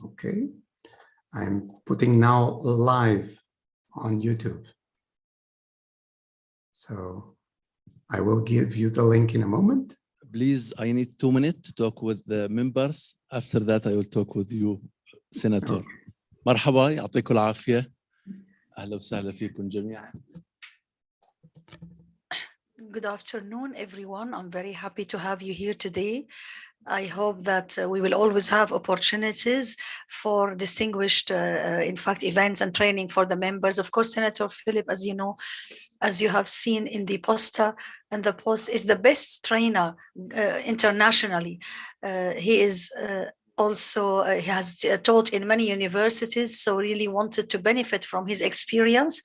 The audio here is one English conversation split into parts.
Okay, I'm putting now live on YouTube. So I will give you the link in a moment. Please, I need 2 minutes to talk with the members. After that, I will talk with you, Senator. Okay. مرحبا، يعطيكم العافية. أهلا وسهلا فيكم جميعا. Good afternoon, everyone. I'm very happy to have you here today. I hope that we will always have opportunities for distinguished, in fact, events and training for the members. Of course, Senator Philip, as you know, as you have seen in the poster and the post, is the best trainer internationally. He is also he has taught in many universities, so really wanted to benefit from his experience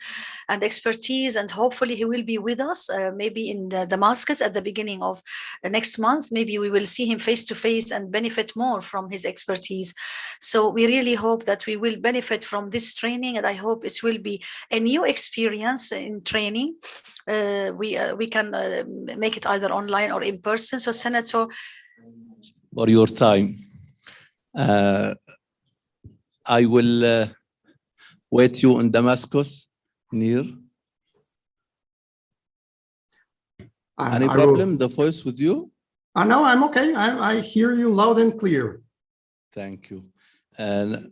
and expertise, and hopefully he will be with us maybe in Damascus at the beginning of next month. Maybe we will see him face to face and benefit more from his expertise. So we really hope that we will benefit from this training, and I hope it will be a new experience in training. We can make it either online or in person. So Senator, For your time. I will wait you in Damascus near. Any problem, the voice with you? No, I'm okay. I hear you loud and clear. Thank you. And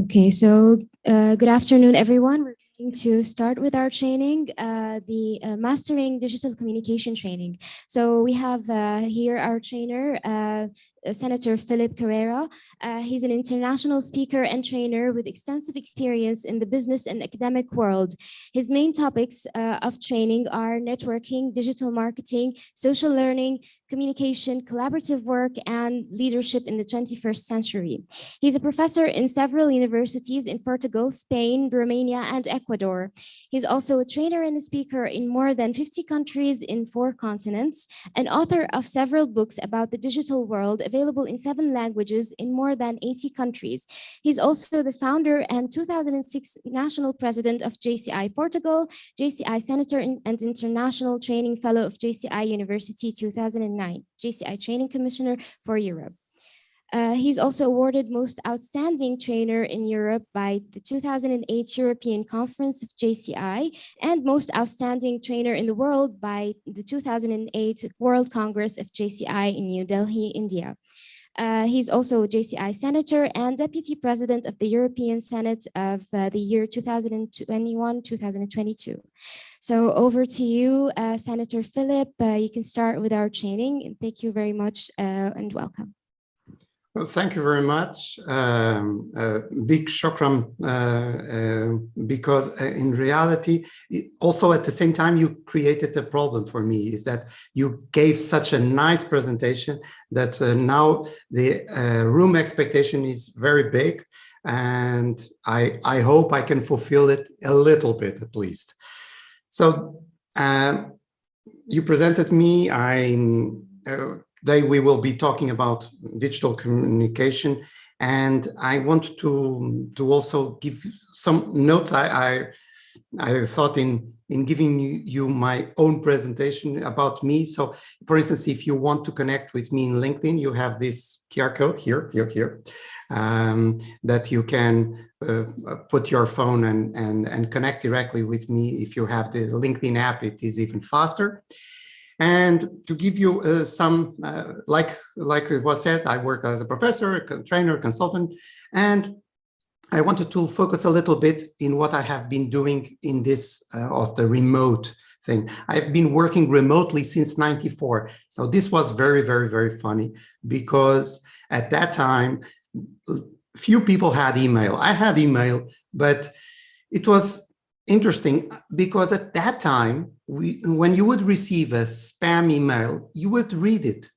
okay, so good afternoon, everyone. We're going to start with our training, the Mastering Digital Communication training. So we have here our trainer, Senator Philip Carrera. He's an international speaker and trainer with extensive experience in the business and academic world. His main topics of training are networking, digital marketing, social learning, communication, collaborative work, and leadership in the 21st century. He's a professor in several universities in Portugal, Spain, Romania, and Ecuador. He's also a trainer and a speaker in more than 50 countries in 4 continents, and author of several books about the digital world available in 7 languages in more than 80 countries. He's also the founder and 2006 national president of JCI Portugal, JCI Senator and International Training Fellow of JCI University 2009, JCI Training Commissioner for Europe. He's also awarded Most Outstanding Trainer in Europe by the 2008 European Conference of JCI and Most Outstanding Trainer in the World by the 2008 World Congress of JCI in New Delhi, India. He's also a JCI Senator and Deputy President of the European Senate of the year 2021-2022. So over to you, Senator Philip. You can start with our training. Thank you very much and welcome. Well, thank you very much. Big shukran, because in reality, also at the same time, you created a problem for me, is that you gave such a nice presentation that now the room expectation is very big, and I hope I can fulfill it a little bit at least. So you presented me. Today we will be talking about digital communication, and I want to also give some notes. I thought in giving you my own presentation about me. So, for instance, if you want to connect with me in LinkedIn, you have this QR code here, that you can put your phone and connect directly with me. If you have the LinkedIn app, it is even faster. And to give you some, like it was said, I work as a professor, a trainer, consultant, and I wanted to focus a little bit in what I have been doing in this of the remote thing. I've been working remotely since '94. So this was very, very, very funny, because at that time, few people had email. I had email, but it was interesting because at that time, when you would receive a spam email, you would read it,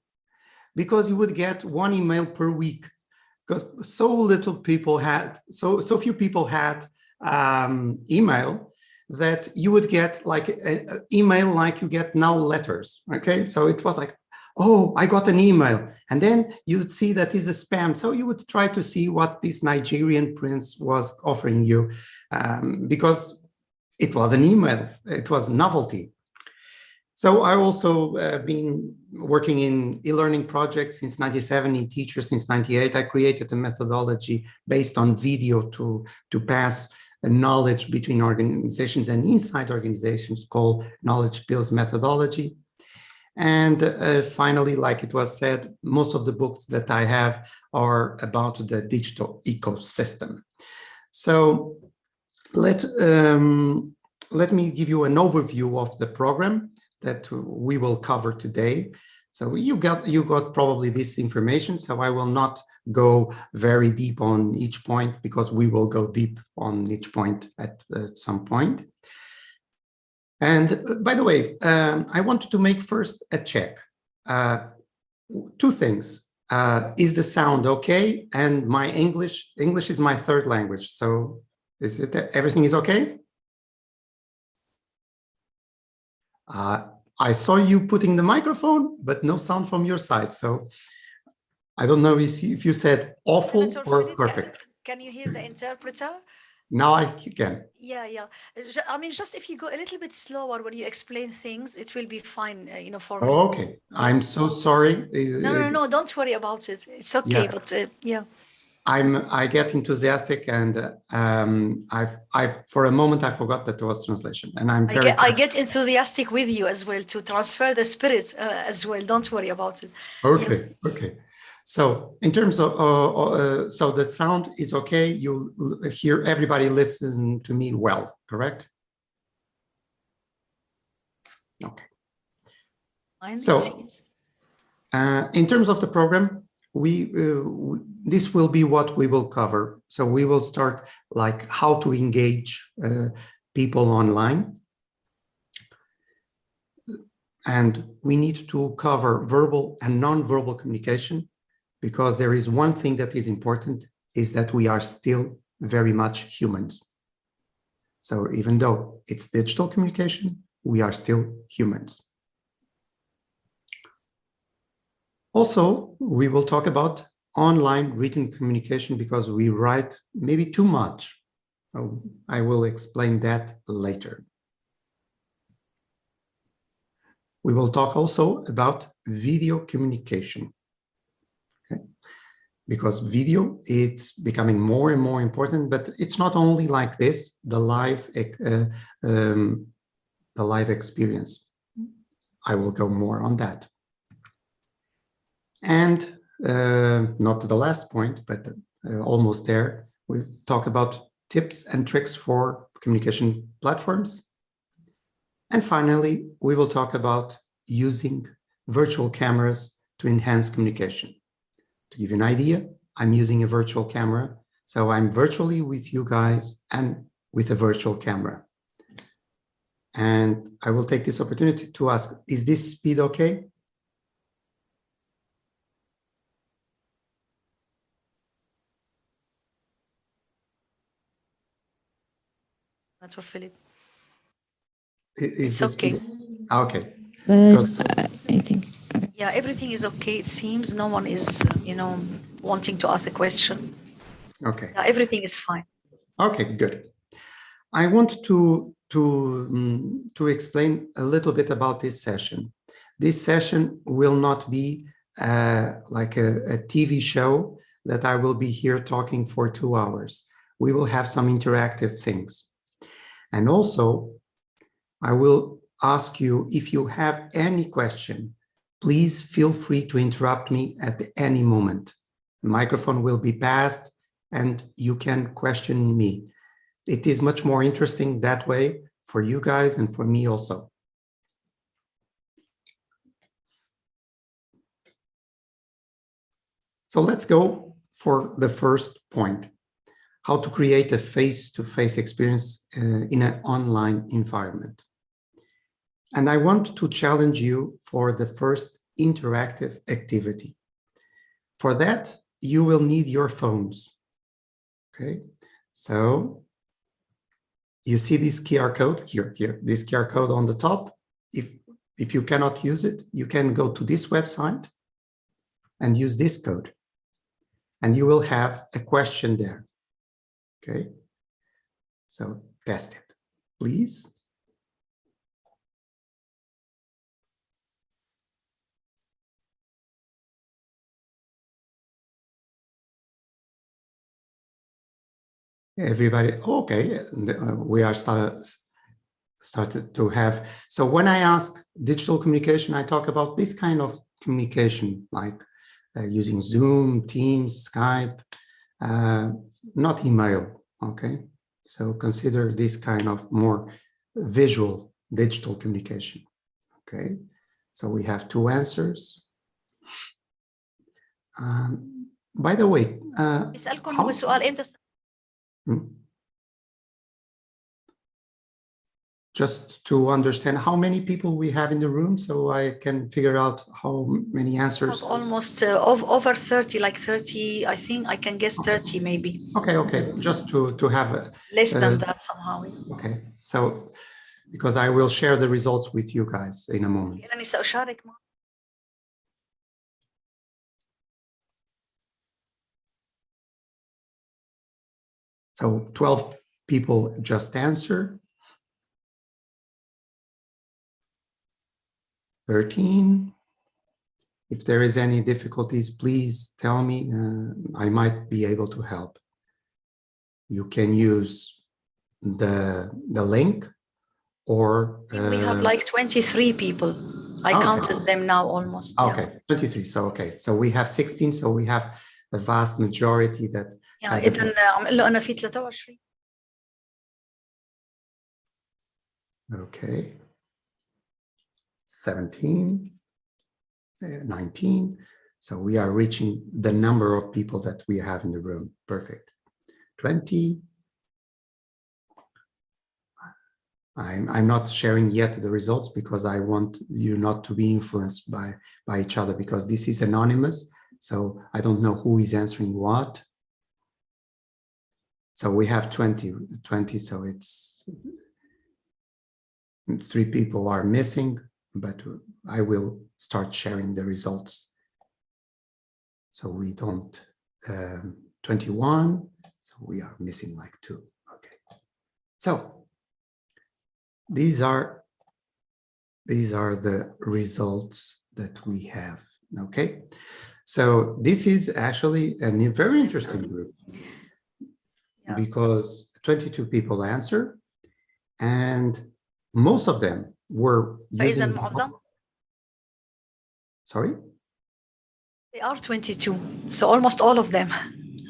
because you would get 1 email per week, because so few people had email, that you would get like an email like you get now letters. Okay, so it was like, oh, I got an email, and then you would see that is a spam. So you would try to see what this Nigerian prince was offering you, because it was an email, it was novelty. So I also been working in e-learning projects since 97, e-teacher since 98. I created a methodology based on video to pass knowledge between organizations and inside organizations called Knowledge Builds Methodology. And finally, like it was said, most of the books that I have are about the digital ecosystem. So let me give you an overview of the program that we will cover today. So you got probably this information, so I will not go very deep on each point because we will go deep on each point at some point. And by the way, I wanted to make first a check. Two things. Is the sound okay? And my English is my third language. So is it everything is okay? I saw you putting the microphone, but no sound from your side. So I don't know if you said awful or perfect. Can you hear the interpreter? Now I can. Yeah. I mean, just if you go a little bit slower when you explain things, it will be fine, you know, for me. Oh, okay. Yeah. I'm so sorry. No, don't worry about it. It's okay, Yeah. but yeah. I get enthusiastic, and for a moment I forgot that there was translation, and I'm very. I get enthusiastic with you as well to transfer the spirit as well. Don't worry about it. Okay, Yeah. okay. So in terms of so the sound is okay. You hear everybody listen to me well, correct? Okay. Mine, so it seems. In terms of the program, this will be what we will cover. So we will start like how to engage people online. And we need to cover verbal and non-verbal communication, because there is one thing that is important, is that we are still very much humans. So even though it's digital communication, we are still humans. Also, we will talk about online written communication, because we write maybe too much. So I will explain that later. We will talk also about video communication, okay? Because video, it's becoming more and more important, but it's not only like this, the live experience. I will go more on that. And not the last point, but almost there, we talk about tips and tricks for communication platforms. And finally, we will talk about using virtual cameras to enhance communication. To give you an idea, I'm using a virtual camera. So I'm virtually with you guys and with a virtual camera. And I will take this opportunity to ask, is this speed okay? That's for Philip. It's okay. Okay. But I think. Okay. Yeah, everything is okay. It seems no one is, wanting to ask a question. Okay. Yeah, everything is fine. Okay, good. I want to explain a little bit about this session. This session will not be like a TV show that I will be here talking for 2 hours. We will have some interactive things. And also, I will ask you, if you have any question, please feel free to interrupt me at any moment. The microphone will be passed and you can question me. It is much more interesting that way for you guys and for me also. So let's go for the first point, how to create a face-to-face experience in an online environment. And I want to challenge you for the first interactive activity. For that, you will need your phones. Okay, so you see this QR code here, this QR code on the top. If you cannot use it, you can go to this website and use this code. And you will have a question there. Okay, so test it, please. Everybody, okay, we are started to have. So when I ask digital communication, I talk about this kind of communication, like using Zoom, Teams, Skype, not email, okay? So consider this kind of more visual digital communication, okay? So we have 2 answers. By the way, بيسألكم هو السؤال إمتى just to understand how many people we have in the room, so I can figure out how many answers. almost over 30, like 30, I think I can guess 30 maybe. Okay, just to have less than that somehow. Okay, so because I will share the results with you guys in a moment. أنا سأشارك معك. So 12 people just answer. 13. If there is any difficulties, please tell me. I might be able to help. You can use the link, or we have like 23 people. I counted them now almost. Okay, yeah. 23. So okay, so we have 16. So we have the vast majority that. إذن عم له أنا في 23. Okay. 17, 19. So we are reaching the number of people that we have in the room. Perfect. 20. I'm not sharing yet the results because I want you not to be influenced by each other, because this is anonymous. So I don't know who is answering what. So we have 20, so it's 3 people are missing, but I will start sharing the results. So we don't, 21, so we are missing like 2, okay. So these are the results that we have, okay. So this is actually a very interesting group, because 22 people answer, and most of them were using. Sorry? They are 22, so almost all of them.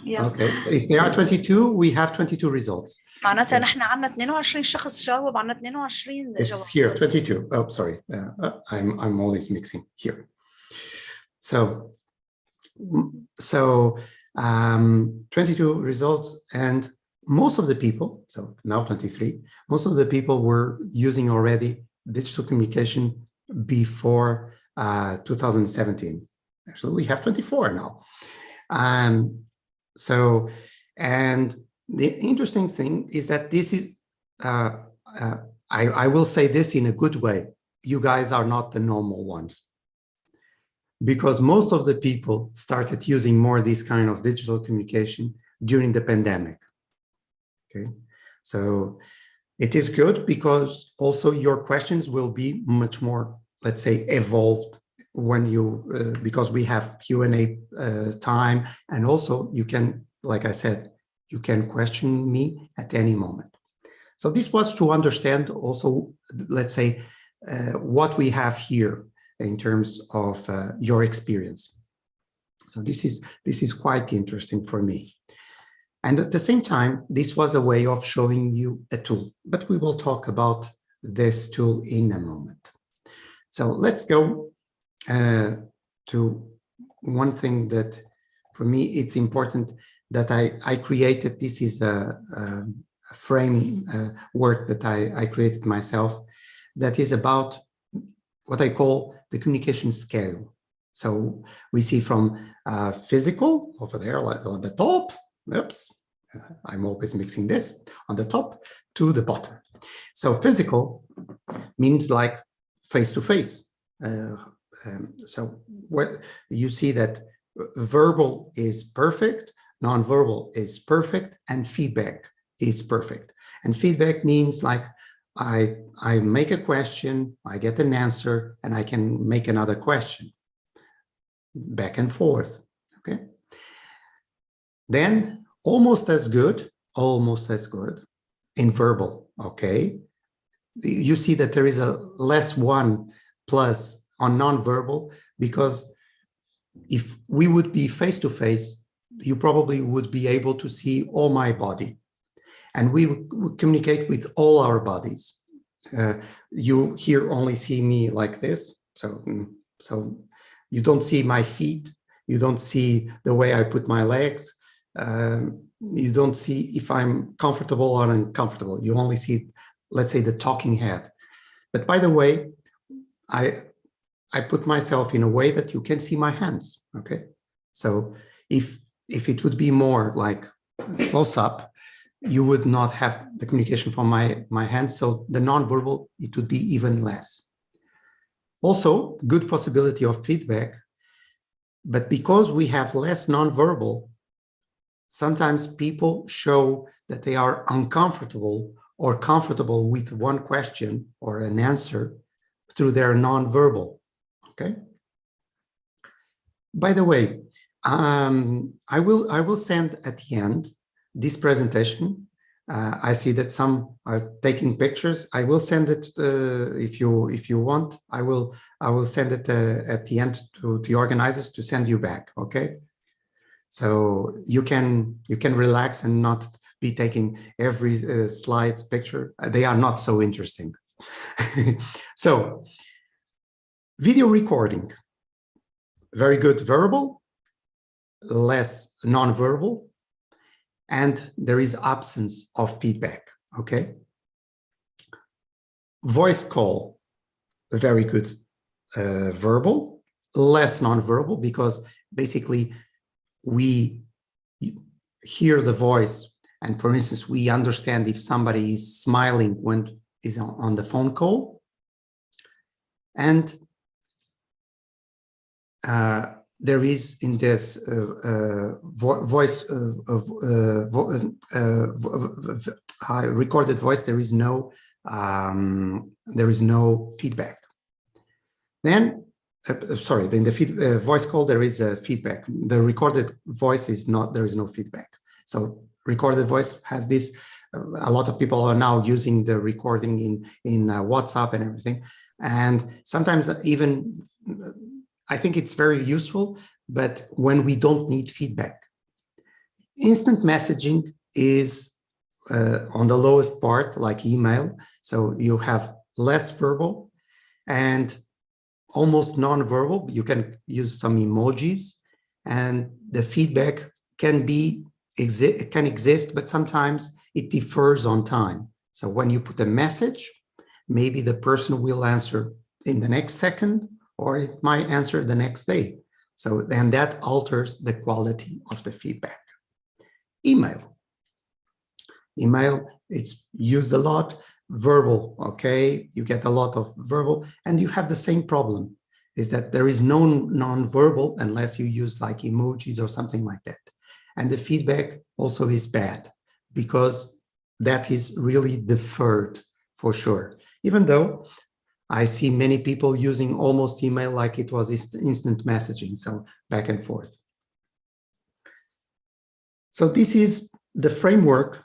Yeah. Okay, if they are 22, we have 22 results. معناتها نحن عندنا 22 شخص جاوب، عندنا 22 جواب. It's here, 22. Oh, sorry. I'm always mixing here. So 22 results, and most of the people, so now 23, most of the people were using already digital communication before 2017. Actually, we have 24 now. So, and the interesting thing is that this is, I will say this in a good way. You guys are not the normal ones, because most of the people started using more this kind of digital communication during the pandemic. Okay, so it is good because also your questions will be much more, let's say, evolved when you, because we have Q&A time, and also you can, like I said, you can question me at any moment. So this was to understand also, let's say, what we have here in terms of your experience. So this is quite interesting for me. And at the same time, this was a way of showing you a tool, but we will talk about this tool in a moment. So let's go to one thing that for me, it's important that I created. This is a framework that I created myself, that is about what I call the communication scale. So we see from physical over there, like on the top, oops, I'm always mixing this, on the top to the bottom. So physical means like face-to-face. So where you see that verbal is perfect, non-verbal is perfect, and feedback is perfect. And feedback means like I make a question, I get an answer, and I can make another question, back and forth, okay? Then almost as good almost as good in verbal, okay? You see that there is a less 1 plus on non-verbal, because if we would be face-to-face, you probably would be able to see all my body, and we would communicate with all our bodies. You here only see me like this, so you don't see my feet, you don't see the way I put my legs, you don't see if I'm comfortable or uncomfortable. You only see, let's say, the talking head. But by the way, I put myself in a way that you can see my hands, okay? So if it would be more like close up, you would not have the communication from my hands, so the nonverbal, it would be even less. Also, good possibility of feedback, but because we have less nonverbal, sometimes people show that they are uncomfortable or comfortable with one question or an answer through their nonverbal, okay? By the way, I will send at the end this presentation. I see that some are taking pictures. I will send it if you want. I will send it at the end to the organizers to send you back. Okay, so you can relax and not be taking every slide picture. They are not so interesting. So video recording, very good verbal, less non-verbal, and there is absence of feedback, okay? Voice call, very good verbal, less non-verbal, because basically we hear the voice, and for instance, we understand if somebody is smiling when is on the phone call, and there is in this recorded voice, there is no feedback. Then, sorry, in the voice call there is a feedback. The recorded voice is not. There is no feedback. So recorded voice has this. A lot of people are now using the recording in WhatsApp and everything, and sometimes even. I think it's very useful, but when we don't need feedback. Instant messaging is on the lowest part, like email. So you have less verbal and almost non-verbal. You can use some emojis, and the feedback can exist, but sometimes it differs on time. So when you put a message, maybe the person will answer in the next second, or it might answer the next day. So then that alters the quality of the feedback. Email, it's used a lot. Verbal, okay, you get a lot of verbal, and you have the same problem, is that there is no non-verbal unless you use like emojis or something like that. And the feedback also is bad, because that is really deferred for sure, even though I see many people using almost email like it was instant messaging, so back and forth. So this is the framework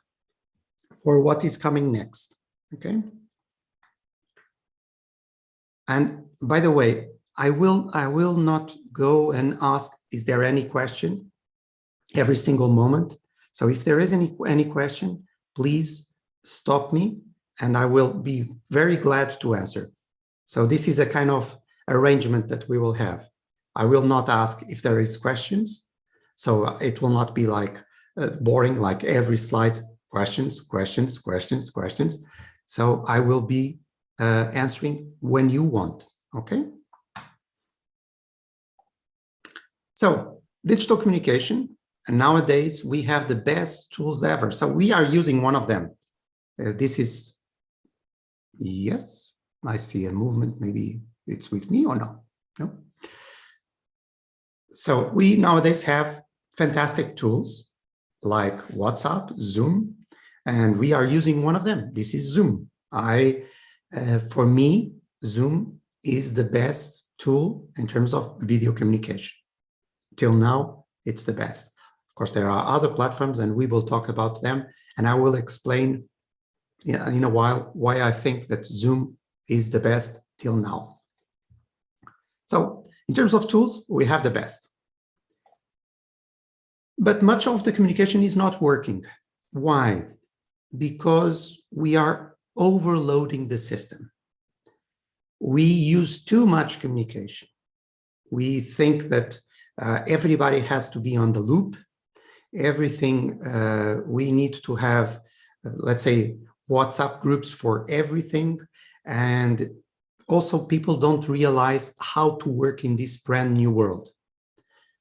for what is coming next, okay? And by the way, I will not go and ask, is there any question every single moment? So if there is any question, please stop me and I will be very glad to answer. So this is a kind of arrangement that we will have. I will not ask if there is questions. So it will not be like boring, like every slide, questions. So I will be answering when you want, okay? So digital communication, and nowadays we have the best tools ever. So we are using one of them. This is, yes. I see a movement, maybe it's with me or no? No. So we nowadays have fantastic tools like WhatsApp, Zoom, and we are using one of them. This is Zoom. For me, Zoom is the best tool in terms of video communication. Till now, it's the best. Of course, there are other platforms and we will talk about them And I will explain in a while why I think that Zoom is the best till now. So in terms of tools, we have the best. But much of the communication is not working. Why? Because we are overloading the system. We use too much communication. We think that everybody has to be on the loop. Everything, we need to have, let's say, WhatsApp groups for everything. And also people don't realize how to work in this brand new world.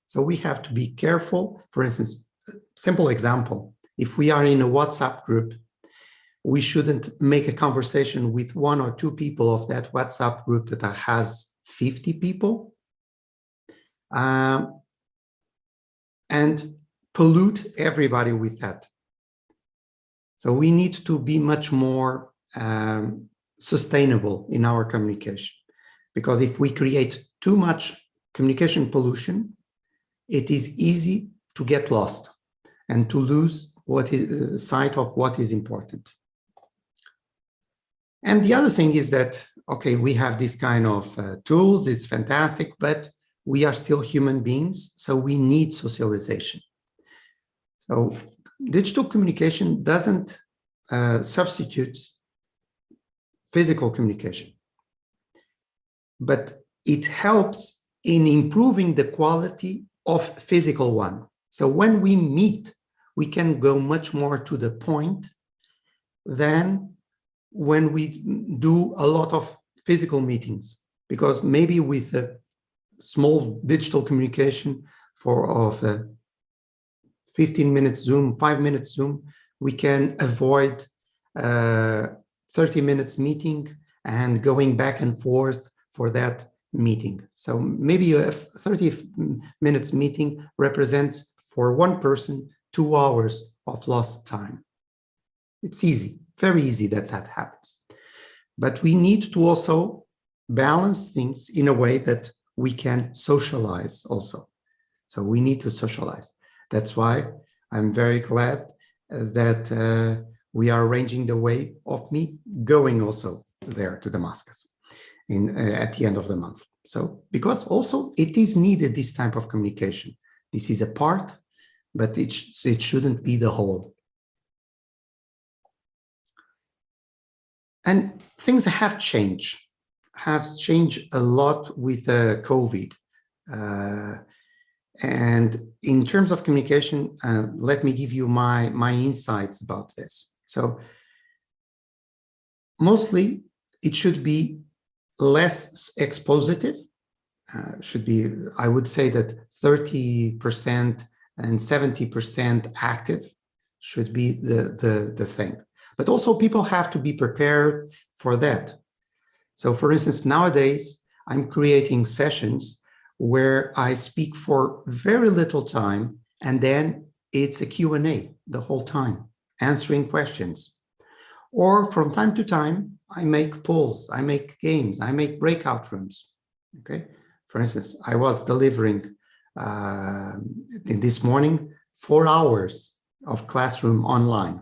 So we have to be careful. For instance, simple example, if we are in a WhatsApp group, we shouldn't make a conversation with 1 or 2 people of that WhatsApp group that has 50 people and pollute everybody with that. So we need to be much more sustainable in our communication, because if we create too much communication pollution, it is easy to get lost and to lose what is sight of what is important. And the other thing is that, okay, we have this kind of tools, it's fantastic, but we are still human beings, so we need socialization. So digital communication doesn't substitute physical communication, but it helps in improving the quality of physical one. So when we meet, we can go much more to the point than when we do a lot of physical meetings, because maybe with a small digital communication of 15 minutes Zoom, 5 minutes Zoom, we can avoid 30 minutes meeting and going back and forth for that meeting. So maybe a 30 minutes meeting represents for one person 2 hours of lost time. It's easy, very easy that happens. But we need to also balance things in a way that we can socialize also. So we need to socialize. That's why I'm very glad that we are arranging the way of me going also there to Damascus at the end of the month. So, because also it is needed, this type of communication. This is a part, but it shouldn't be the whole. And things have changed a lot with COVID. And in terms of communication, let me give you my insights about this. So mostly it should be less expositive, should be, I would say that 30% and 70% active should be the thing. But also people have to be prepared for that. So for instance, nowadays, I'm creating sessions where I speak for very little time, and then it's a Q&A the whole time, answering questions. Or from time to time, I make polls, I make games, I make breakout rooms, okay? For instance, I was delivering this morning 4 hours of classroom online.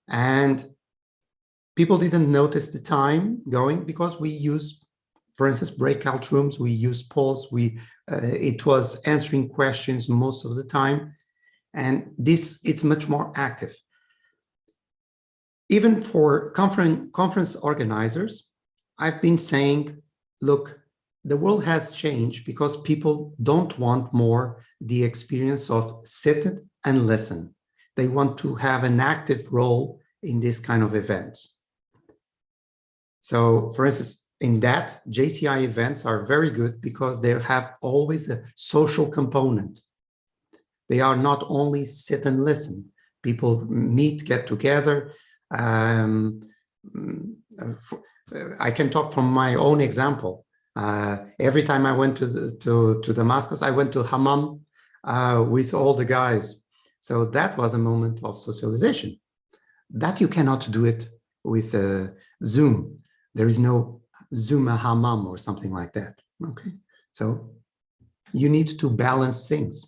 And people didn't notice the time going because we use, for instance, breakout rooms, we use polls, it was answering questions most of the time. And it's much more active. Even for conference organizers, I've been saying, look, the world has changed because people don't want more the experience of sit and listen. They want to have an active role in this kind of events. So for instance, in that, JCI events are very good because they have always a social component. They are not only sit and listen. People meet, get together. I can talk from my own example. Every time I went to Damascus, I went to Hammam with all the guys. So that was a moment of socialization. That you cannot do it with Zoom. There is no Zoom Hammam or something like that. Okay, so you need to balance things.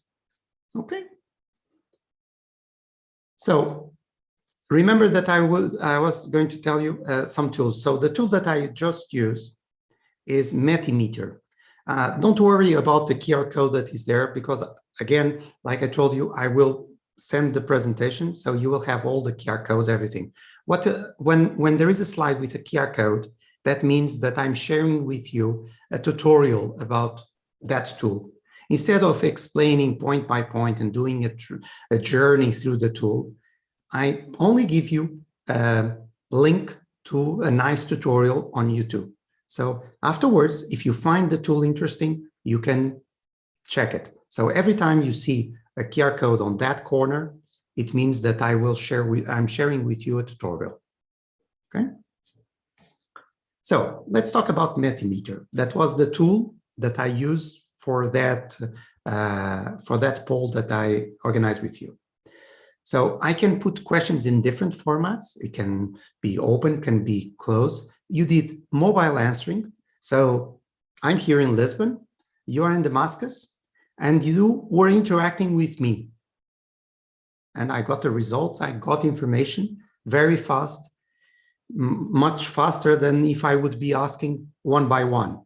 Okay, so remember that I was going to tell you some tools. So the tool that I just used is Metimeter. Don't worry about the QR code that is there, because again, like I told you, I will send the presentation, so you will have all the QR codes, everything. When there is a slide with a QR code, that means that I'm sharing with you a tutorial about that tool. Instead of explaining point by point and doing a journey through the tool, I only give you a link to a nice tutorial on YouTube. So afterwards, if you find the tool interesting, you can check it. So every time you see a QR code on that corner, it means that I'm sharing with you a tutorial. Okay. So let's talk about Metimeter. That was the tool that I used for that poll that I organized with you. So I can put questions in different formats. It can be open, can be closed. You did mobile answering. So I'm here in Lisbon, you are in Damascus, and you were interacting with me. And I got the results, I got information very fast, much faster than if I would be asking one by one.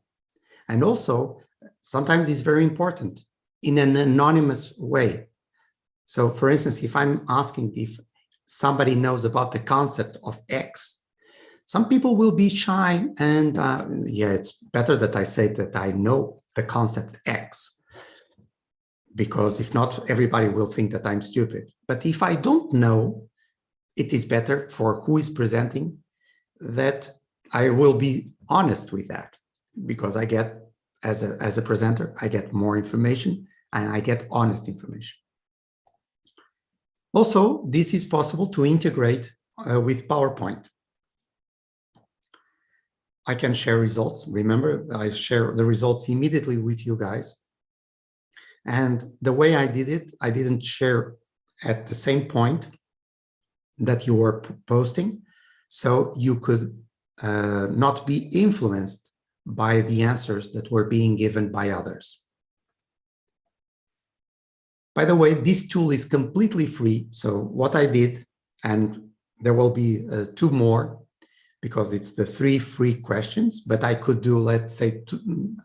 And also, sometimes it's very important in an anonymous way. So for instance, if I'm asking if somebody knows about the concept of X, some people will be shy and yeah, it's better that I say that I know the concept X, because if not, everybody will think that I'm stupid. But if I don't know, it is better for who is presenting that I will be honest with that, because I get, as a presenter, I get more information and I get honest information. Also, this is possible to integrate with PowerPoint. I can share results. Remember, I share the results immediately with you guys. And the way I did it, I didn't share at the same point that you were posting, so you could not be influenced by the answers that were being given by others. By the way, this tool is completely free. So what I did, and there will be 2 more, because it's the 3 free questions, but I could do, let's say,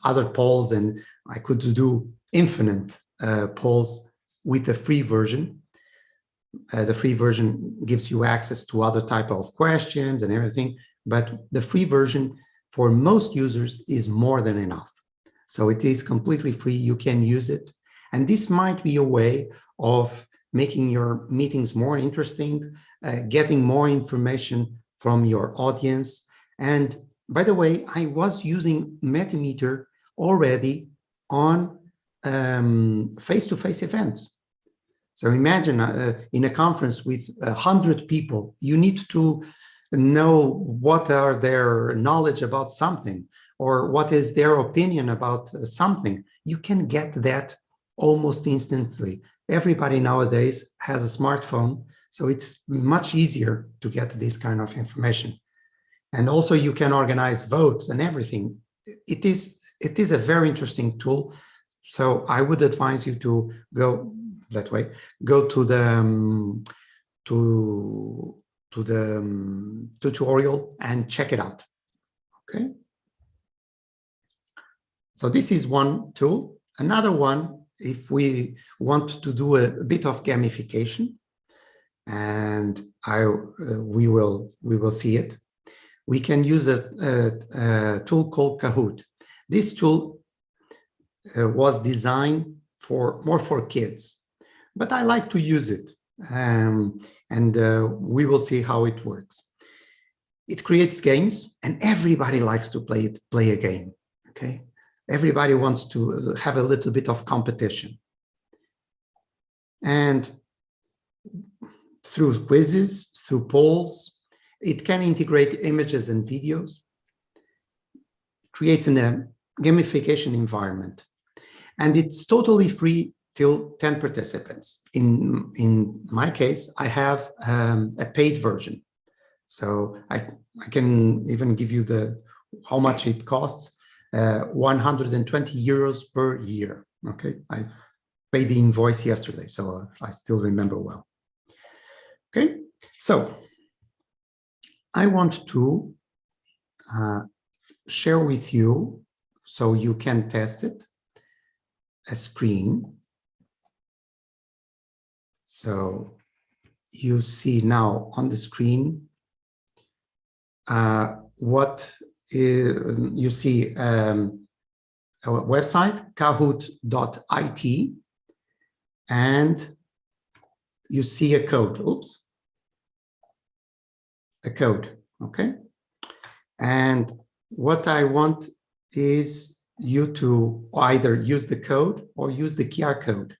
other polls, and I could do infinite polls with the free version. The free version gives you access to other type of questions and everything, but the free version for most users is more than enough. So it is completely free, you can use it. And this might be a way of making your meetings more interesting, getting more information from your audience. And by the way, I was using Metimeter already on face-to-face events. So imagine in a conference with 100 people, you need to know what are their knowledge about something, or what is their opinion about something. You can get that almost instantly. Everybody nowadays has a smartphone, so it's much easier to get this kind of information. And also you can organize votes and everything. It is a very interesting tool. So I would advise you to go that way, go to the tutorial and check it out. Okay. So this is one tool. Another one, if we want to do a bit of gamification, and we will see it, we can use a tool called Kahoot. This tool was designed more for kids, but I like to use it, and we will see how it works. It creates games, and everybody likes to play a game. Okay. Everybody wants to have a little bit of competition. And through quizzes, through polls, it can integrate images and videos, creates a gamification environment. And it's totally free till 10 participants. In my case, I have a paid version. So I can even give you how much it costs. 120 euros per year. Okay, I paid the invoice yesterday, so I still remember well. Okay, So I want to share with you, so you can test it, a screen. So you see now on the screen you see our website, kahoot.it, and you see a code. Oops. A code, okay? And what I want is you to either use the code or use the QR code.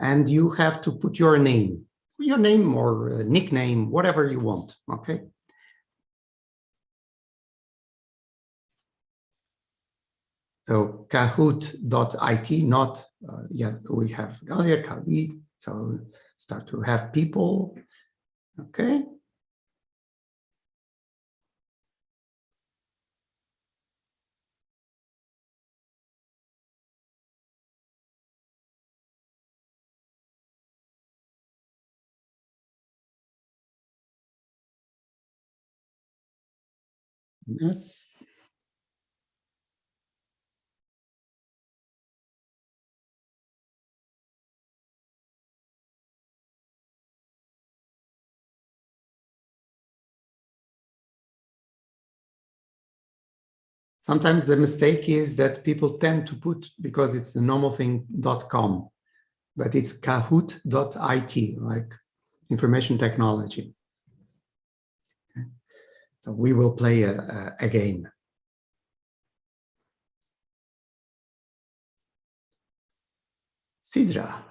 And you have to put your name or nickname, whatever you want, okay? So Kahoot.it, not, we have Galia, Khalid, so start to have people, okay? Yes. Sometimes the mistake is that people tend to put, because it's the normal thing, .com, but it's Kahoot.it, like information technology. Okay. So we will play a game. Sidra.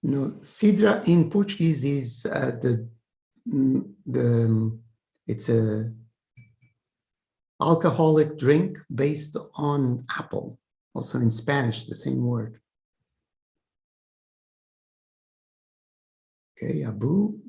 No, Sidra in Portuguese is it's a alcoholic drink based on apple. Also in Spanish, the same word. Okay, Abu.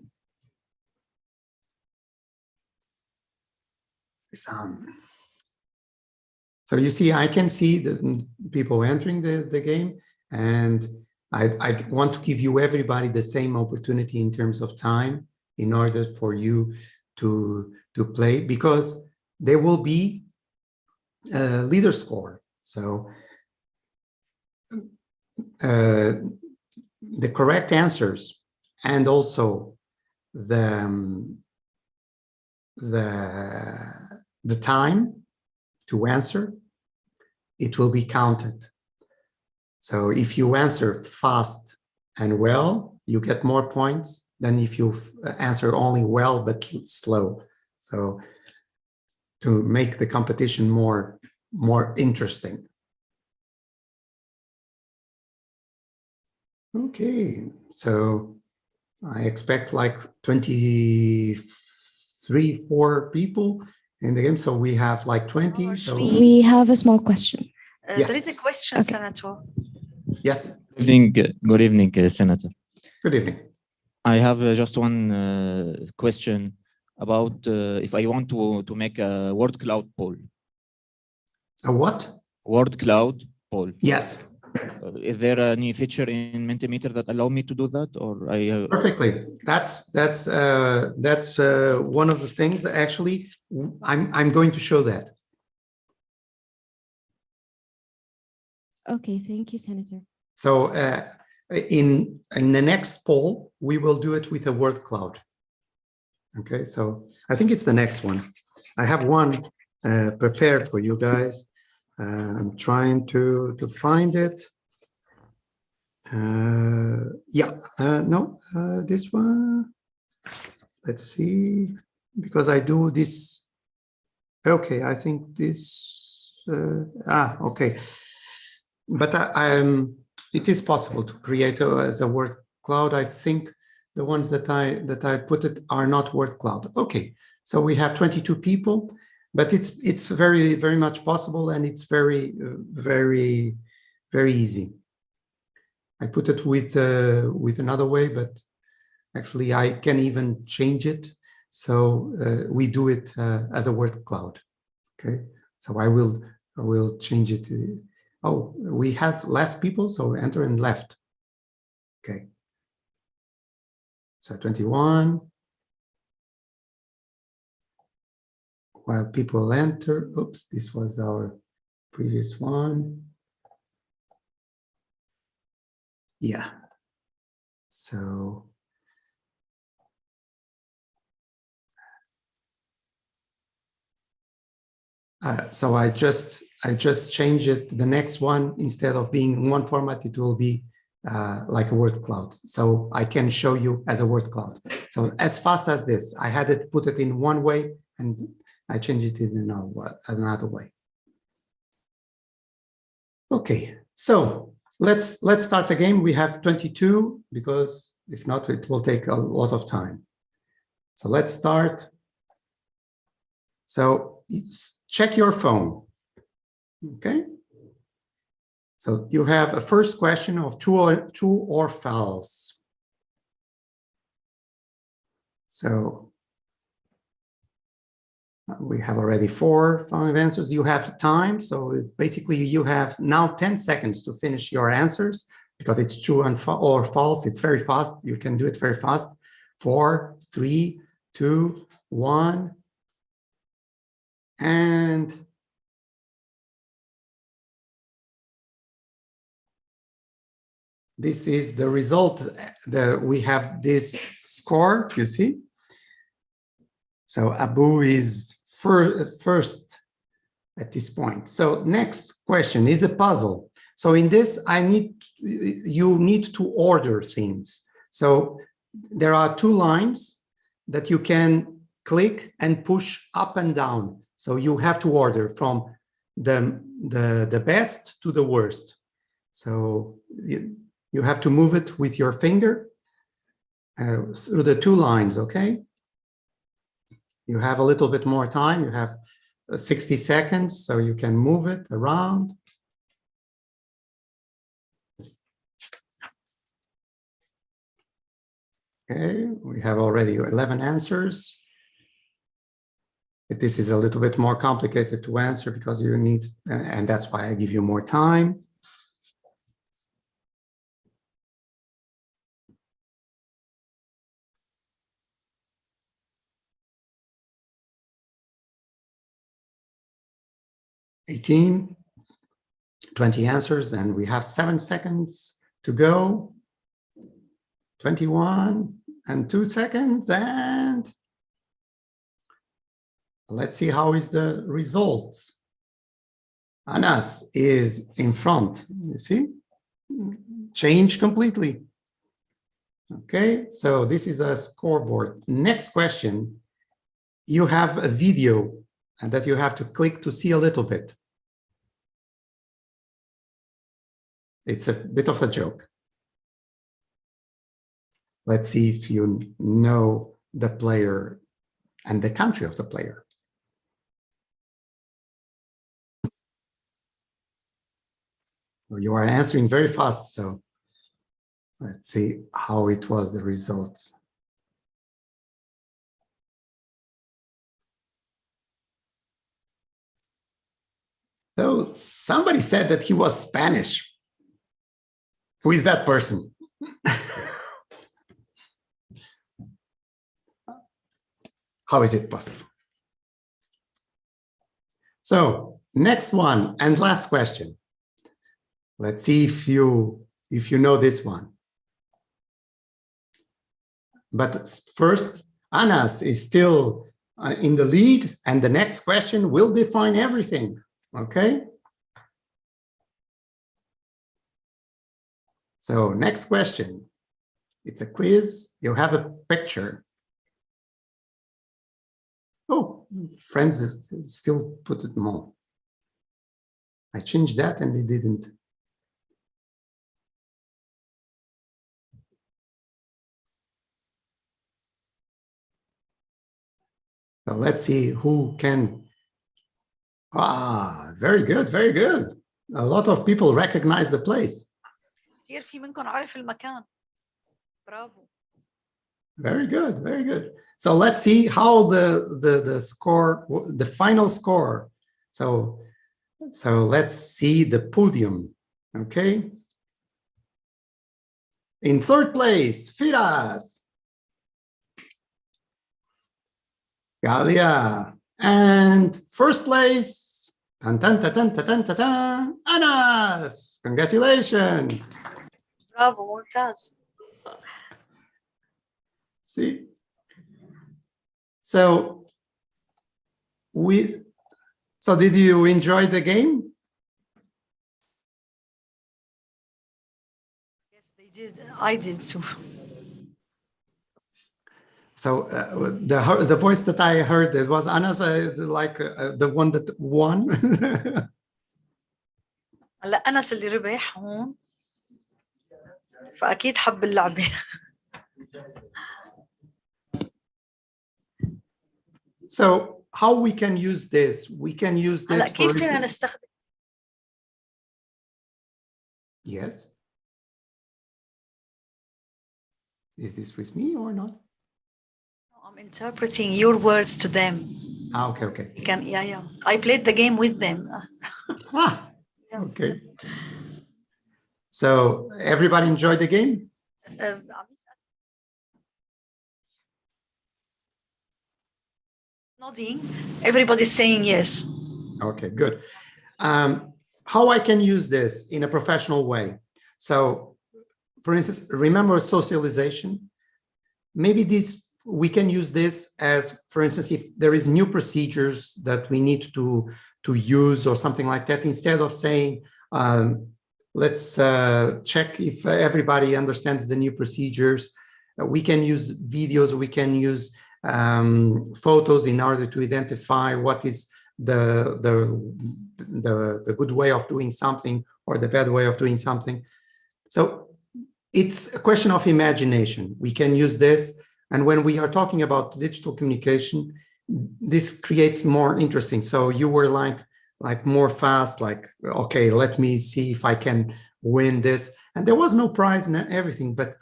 So you see, I can see the people entering the game, and I want to give you everybody the same opportunity in terms of time in order for you to play, because there will be a leader score. So the correct answers and also the time to answer, it will be counted. So if you answer fast and well, you get more points than if you answer only well but slow. So to make the competition more interesting. Okay, so I expect like 23-24 people in the game, so we have like 20. So we have a small question. Yes. There is a question, okay. Senator. Yes. Good evening, Senator. Good evening. I have just one question about if I want to make a word cloud poll. A what? Word cloud poll. Yes. Is there any feature in Mentimeter that allow me to do that, or I? Perfectly. That's one of the things. Actually, I'm going to show that. Okay, thank you, Senator. So in the next poll, we will do it with a word cloud. Okay, so I think it's the next one. I have one prepared for you guys. I'm trying to find it. This one. Let's see, because I do this. Okay, I think this. Okay, but it is possible to create as a word cloud. I think the ones that I put it are not word cloud. Okay, so we have 22 people, but it's very much possible, and it's very easy. I put it with another way, but actually I can even change it. So we do it as a word cloud. Okay, so I will change it. Oh, we have less people, so enter and left. Okay, So 21. While people enter, oops, this was our previous one. Yeah. So I just changed it. The next one, instead of being in one format, it will be like a word cloud. So I can show you as a word cloud. So as fast as this, I had it put it in one way and I changed it in another way. Okay, so let's start again. We have 22 because if not, it will take a lot of time. So let's start. So check your phone. Okay. So you have a first question of true or false. So we have already 4 five answers. You have time. So basically you have now 10 seconds to finish your answers because it's true or false. It's very fast. You can do it very fast. 4, 3, 2, 1. And this is the result. We have this score, you see. So Abu is first at this point. So next question is a puzzle. So in this, you need to order things. So there are 2 lines that you can click and push up and down. So you have to order from the best to the worst. So you have to move it with your finger through the 2 lines, okay? You have a little bit more time. You have 60 seconds, so you can move it around. Okay, we have already 11 answers. This is a little bit more complicated to answer because you need, and that's why I give you more time. $18, 20 answers, and we have 7 seconds to go. 21 and 2 seconds, and let's see how is the results. Anas is in front, you see? Change completely. Okay, so this is a scoreboard. Next question, you have a video and that you have to click to see a little bit. It's a bit of a joke. Let's see if you know the player and the country of the player. You are answering very fast, so let's see how it was, the results. So somebody said that he was Spanish. Who is that person? How is it possible? So next one and last question. Let's see if you know this one. But first, Anas is still in the lead, and the next question will define everything. Okay. So next question. It's a quiz. You have a picture. Oh, friends still put it more. I changed that and they didn't. So let's see who can. Ah, very good, very good. A lot of people recognize the place. كثير في منكم عارف المكان. برافو. Very good, very good. So let's see how the score, the final score. So let's see the podium. Okay. In third place, Firas. Galia. And first place, tan, tan, tan, tan, tan, tan, tan, Anas. Congratulations. Bravo, ممتاز. See? So did you enjoy the game? Yes, they did. I did too. So the voice that I heard, it was Anas, the one that won. هلا أنس اللي ربح هون فأكيد حب اللعبة. So how we can use this? We can use this هلا كيف for فينا نستخدم؟ Yes. Is this with me or not? I'm interpreting your words to them. Okay, okay. You can, yeah. I played the game with them. Okay. So everybody enjoyed the game? Nodding. Everybody's saying yes. Okay, good. How I can use this in a professional way? So, for instance, remember socialization? Maybe we can use this as, for instance, if there is new procedures that we need to use or something like that, instead of saying, let's check if everybody understands the new procedures, we can use videos, we can use photos in order to identify what is the good way of doing something or the bad way of doing something. So it's a question of imagination. We can use this. And when we are talking about digital communication, this creates more interesting. So you were like more fast, like, okay, let me see if I can win this. And there was no prize and everything, but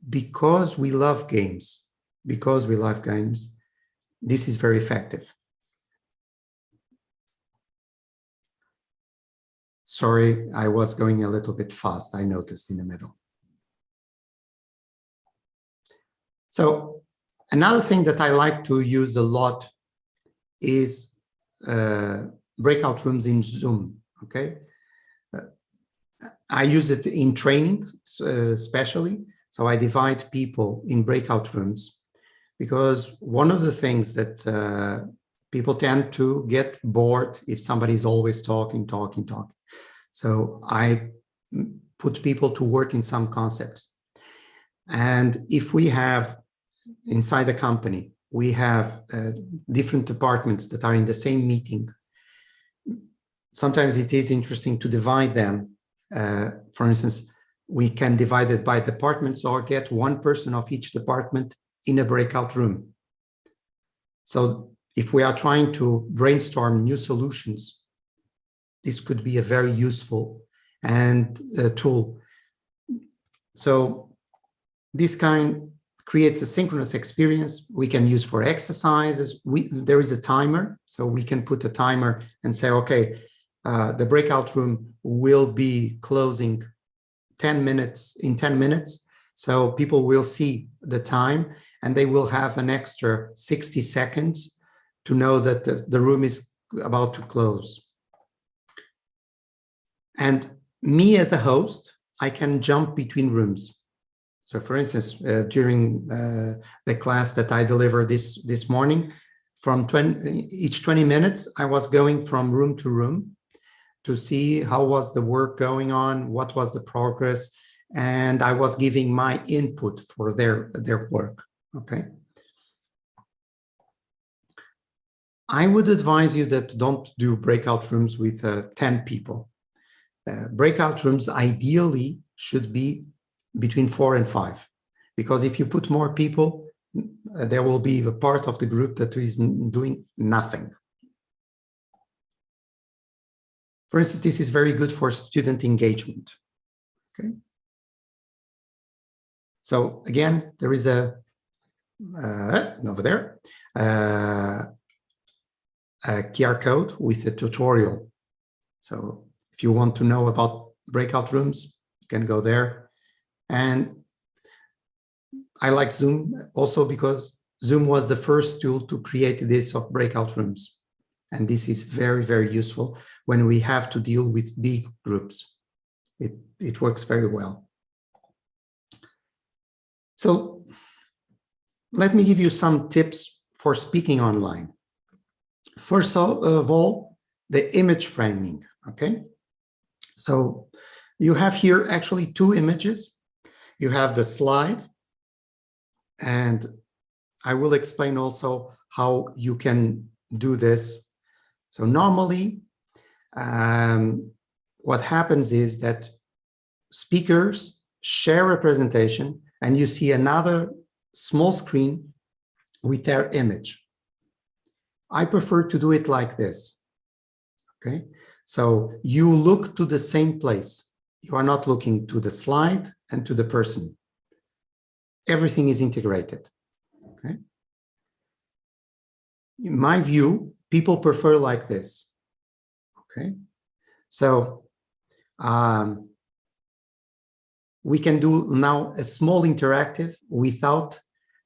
because we love games, this is very effective. Sorry, I was going a little bit fast, I noticed in the middle. So another thing that I like to use a lot is breakout rooms in Zoom, okay? I use it in training, especially. So I divide people in breakout rooms because one of the things that people tend to get bored if somebody is always talking. So I put people to work in some concepts. And if we have inside the company, we have different departments that are in the same meeting. Sometimes it is interesting to divide them. For instance, we can divide it by departments or get one person of each department in a breakout room. So if we are trying to brainstorm new solutions, this could be a very useful tool. So this kind creates a synchronous experience we can use for exercises. There is a timer, so we can put a timer and say, okay, the breakout room will be closing 10 minutes in 10 minutes. So people will see the time and they will have an extra 60 seconds to know that the room is about to close. And me as a host, I can jump between rooms. So for instance, during the class that I delivered this morning, from each 20 minutes, I was going from room to room to see how was the work going on, what was the progress, and I was giving my input for their work, okay? I would advise you that don't do breakout rooms with 10 people. Breakout rooms ideally should be between 4 and 5, because if you put more people, there will be a part of the group that is doing nothing. For instance, this is very good for student engagement, okay? So again, there is over there, a QR code with a tutorial. So if you want to know about breakout rooms, you can go there. And I like Zoom also because Zoom was the first tool to create this of breakout rooms. And this is very, very useful when we have to deal with big groups. It works very well. So let me give you some tips for speaking online. First of all, the image framing, okay? So you have here actually two images. You have the slide, and I will explain also how you can do this. So normally, what happens is that speakers share a presentation and you see another small screen with their image. I prefer to do it like this, okay? So you look to the same place. You are not looking to the slide and to the person. Everything is integrated, okay? In my view, people prefer like this, okay? So we can do now a small interactive without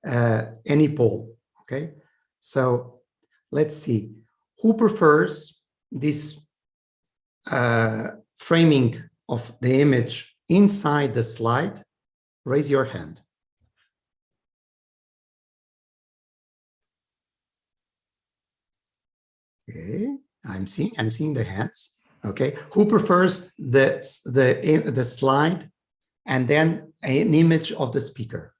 any poll, okay? So let's see, who prefers this framing of the image inside the slide? Raise your hand. Okay, I'm seeing the hands. Okay, who prefers the slide and then an image of the speaker?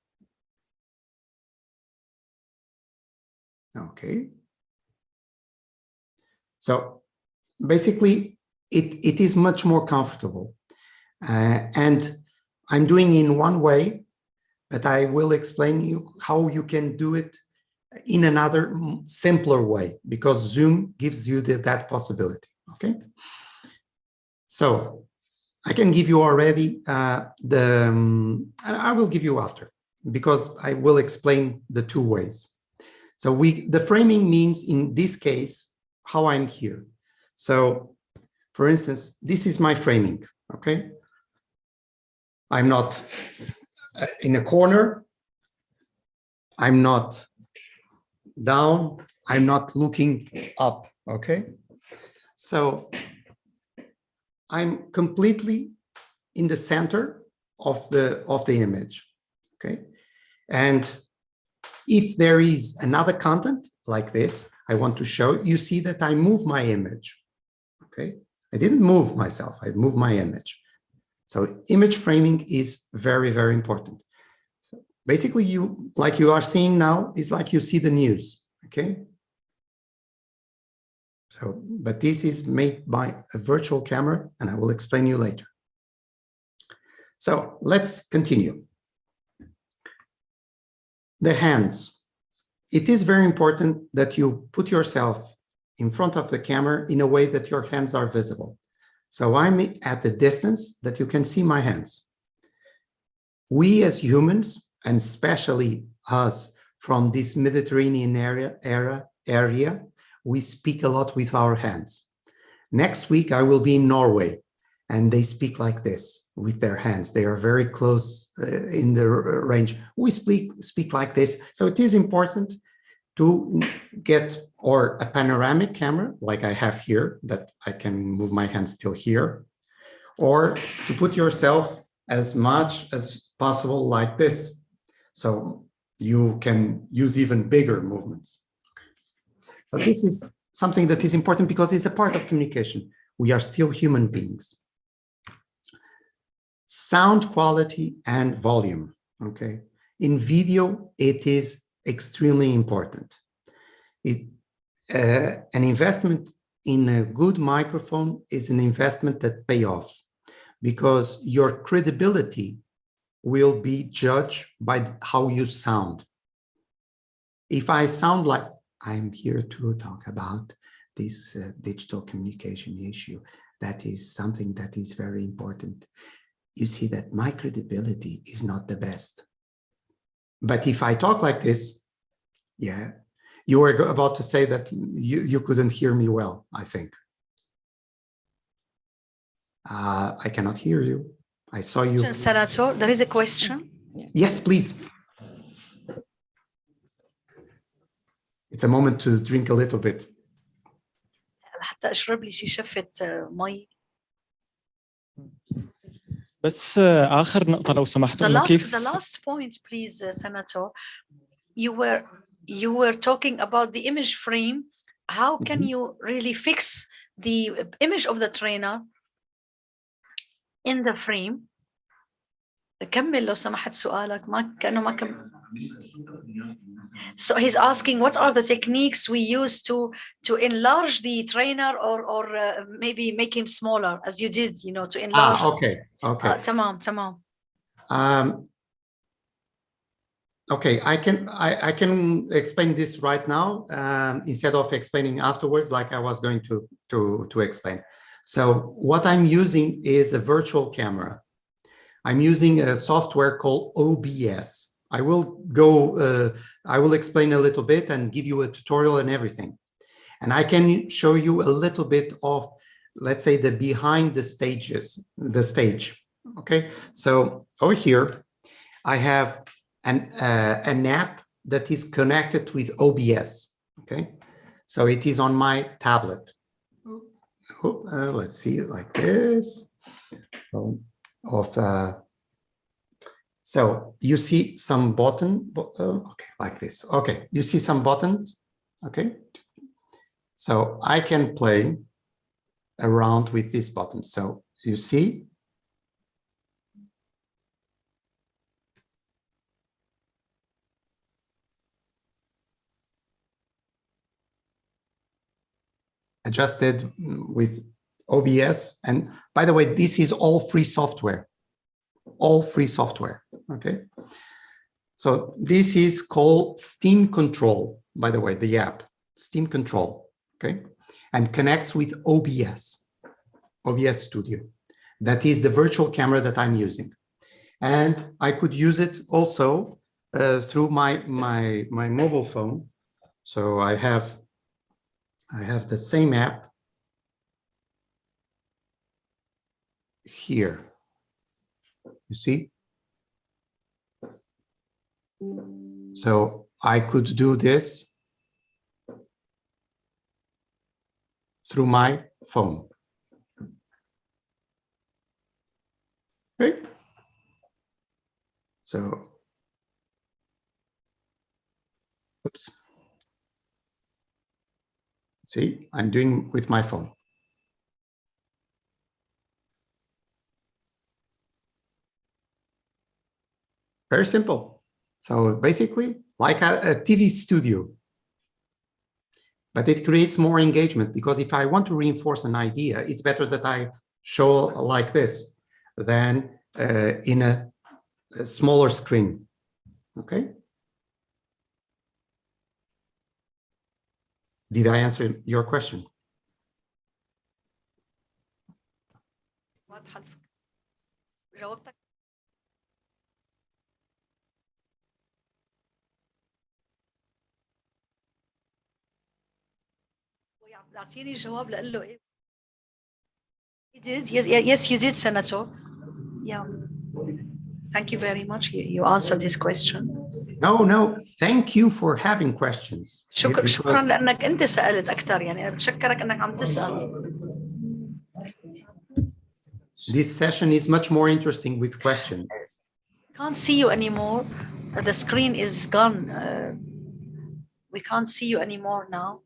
Okay. So basically, it is much more comfortable. And I'm doing in one way, but I will explain you how you can do it in another simpler way, because Zoom gives you that possibility, okay? So I can give you already I will give you after, because I will explain the two ways. So the framing means, in this case, how I'm here. So for instance, this is my framing, okay? I'm not in a corner. I'm not down. I'm not looking up, okay? So I'm completely in the center of the image, okay? And if there is another content like this, I want to show, you see that I move my image, okay? I didn't move myself, I moved my image. So image framing is very, very important. So basically, like you are seeing now, is like you see the news, okay? So, but this is made by a virtual camera, and I will explain you later. So let's continue. The hands. It is very important that you put yourself in front of the camera in a way that your hands are visible. So I'm at the distance that you can see my hands. We as humans, and especially us from this Mediterranean area, we speak a lot with our hands. Next week, I will be in Norway, and they speak like this with their hands. They are very close in the range. We speak like this. So it is important to get or a panoramic camera like I have here, that I can move my hands till here, or to put yourself as much as possible like this. So you can use even bigger movements. So this is something that is important because it's a part of communication. We are still human beings. Sound quality and volume, okay? In video, it is extremely important. An investment in a good microphone is an investment that pays off, because your credibility will be judged by how you sound. If I sound like I'm here to talk about this digital communication issue, that is something that is very important, you see that my credibility is not the best. But if I talk like this, yeah, you were about to say that you couldn't hear me well, I think. I cannot hear you. I saw you. Sarato, there is a question. Yes, please. it's a moment to drink a little bit. حتى اشرب لي شي شفة مي. بس آخر نقطة لو سمحتوا إنه كيف The last point, please, Senator. You were talking about the image frame. How can you really fix the image of the trainer in the frame? كمل لو سمحت سؤالك ما كأنه ما كمل. So he's asking what are the techniques we use to enlarge the trainer or maybe make him smaller as you did, you know, to enlarge. Okay. تمام. Okay, I can explain this right now instead of explaining afterwards, like I was going to explain. So what I'm using is a virtual camera. I'm using a software called OBS. I will explain a little bit and give you a tutorial and everything. And I can show you a little bit of, let's say, the behind the stage. Okay, so over here, I have an app that is connected with OBS. Okay, so it is on my tablet. Let's see, like this. So you see some button, okay, like this. Okay, you see some buttons. Okay, so I can play around with this button. So you see. Adjusted with OBS. And by the way, this is all free software. Okay. So this is called Steam Control, by the way, the app, Steam Control, okay, and connects with OBS Studio. That is the virtual camera that I'm using. And I could use it also through my mobile phone. So I have the same app here. You see? So I could do this through my phone. Okay. So, oops. See, I'm doing with my phone. Very simple. So basically like a TV studio, but it creates more engagement because if I want to reinforce an idea, it's better that I show like this than in a smaller screen. Okay. Did I answer your question? يعطيني جواب لأقول له إيه. You did? Yes, you did, Senator. Yeah. Thank you very much. You answered this question. No. Thank you for having questions. شكرا لأنك أنت سألت أكثر يعني أنا بتشكرك أنك عم تسأل. This session is much more interesting with questions. Can't see you anymore. The screen is gone. We can't see you anymore now.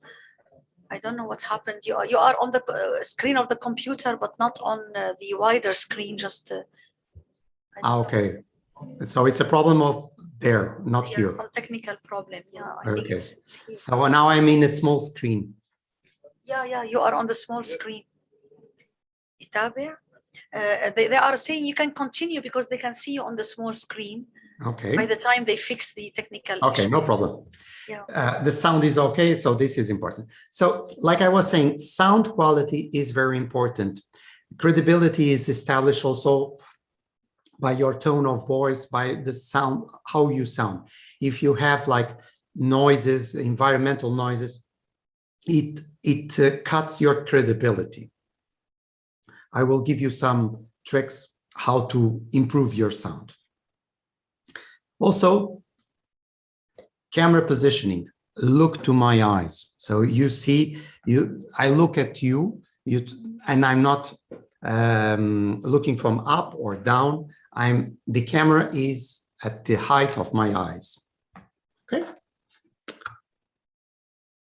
I don't know what's happened. You are on the screen of the computer, but not on the wider screen. Just. Okay. So it's a problem of there, not here. Some technical problem. Yeah. I think it's here. So now I'm in a small screen. Yeah. You are on the small screen. They are saying you can continue because they can see you on the small screen. Okay. By the time they fix the technical Okay, issue. no problem. Yeah. The sound is okay, so this is important. So like I was saying, sound quality is very important. Credibility is established also by your tone of voice, by the sound, how you sound. If you have like noises, environmental noises, it cuts your credibility. I will give you some tricks how to improve your sound. Also, camera positioning. look to my eyes. So you see, I look at you, and I'm not looking from up or down. The camera is at the height of my eyes. Okay.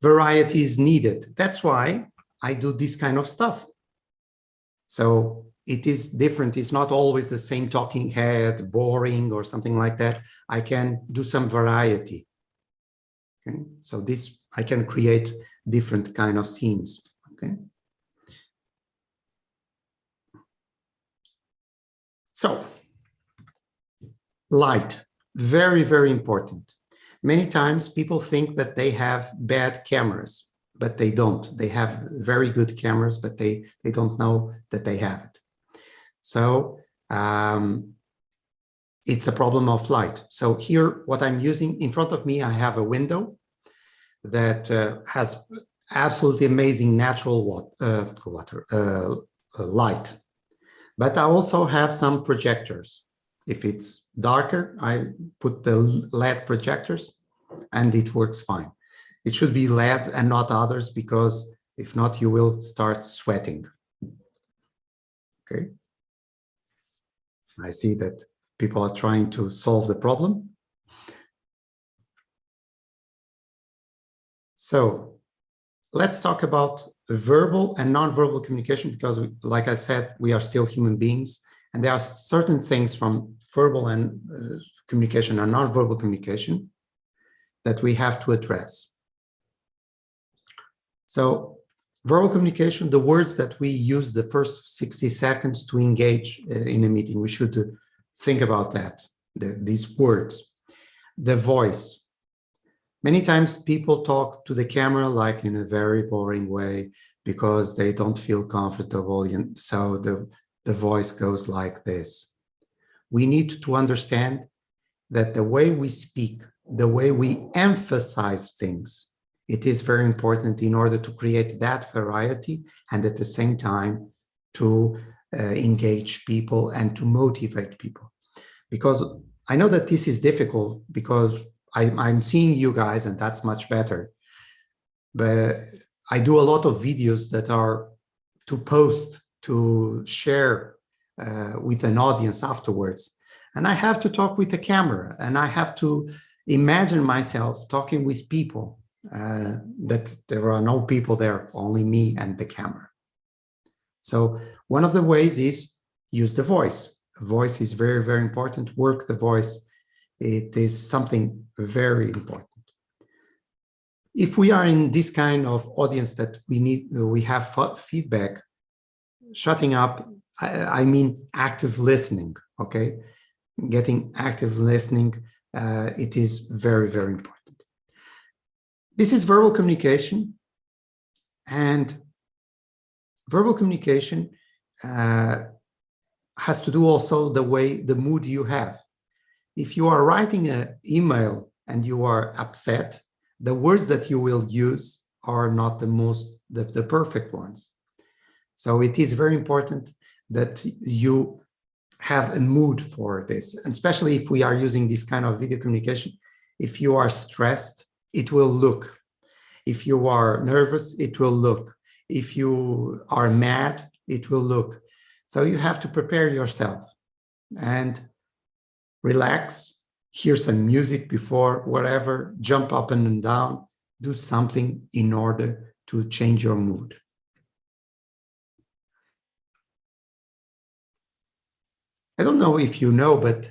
Variety is needed. That's why I do this kind of stuff. So it is different. It's not always the same talking head, boring or something like that. I can do some variety. Okay. So this, I can create different kind of scenes. Okay. So light, very, very important. Many times people think that they have bad cameras, but they don't. They have very good cameras, but they don't know that they have it. So it's a problem of light. So here, what I'm using in front of me, I have a window that has absolutely amazing natural light. But I also have some projectors. If it's darker, I put the LED projectors and it works fine. It should be LED and not others, because if not, you will start sweating. Okay. I see that people are trying to solve the problem. So let's talk about verbal and nonverbal communication, because like I said, we are still human beings, and there are certain things from verbal and communication and nonverbal communication that we have to address. So verbal communication, the words that we use the first 60 seconds to engage in a meeting, we should think about that, these words. The voice. Many times people talk to the camera like in a very boring way because they don't feel comfortable. And so the voice goes like this. We need to understand that the way we speak, the way we emphasize things, it is very important in order to create that variety and at the same time to engage people and to motivate people. Because I know that this is difficult, because I'm seeing you guys and that's much better. But I do a lot of videos that are to post, to share with an audience afterwards. And I have to talk with the camera, and I have to imagine myself talking with people, that there are no people there, only me and the camera. So one of the ways is use the voice. Voice is very, very important. Work the voice. It is something very important. If we are in this kind of audience that we have feedback, shutting up, I mean active listening, okay? Getting active listening, it is very, very important. This is verbal communication, and verbal communication has to do also the mood you have. If you are writing an email and you are upset, the words that you will use are not the perfect ones. So it is very important that you have a mood for this, and especially if we are using this kind of video communication. If you are stressed, it will look. If you are nervous, it will look. If you are mad, it will look. So you have to prepare yourself and relax, hear some music before, whatever, jump up and down, do something in order to change your mood. I don't know if you know, but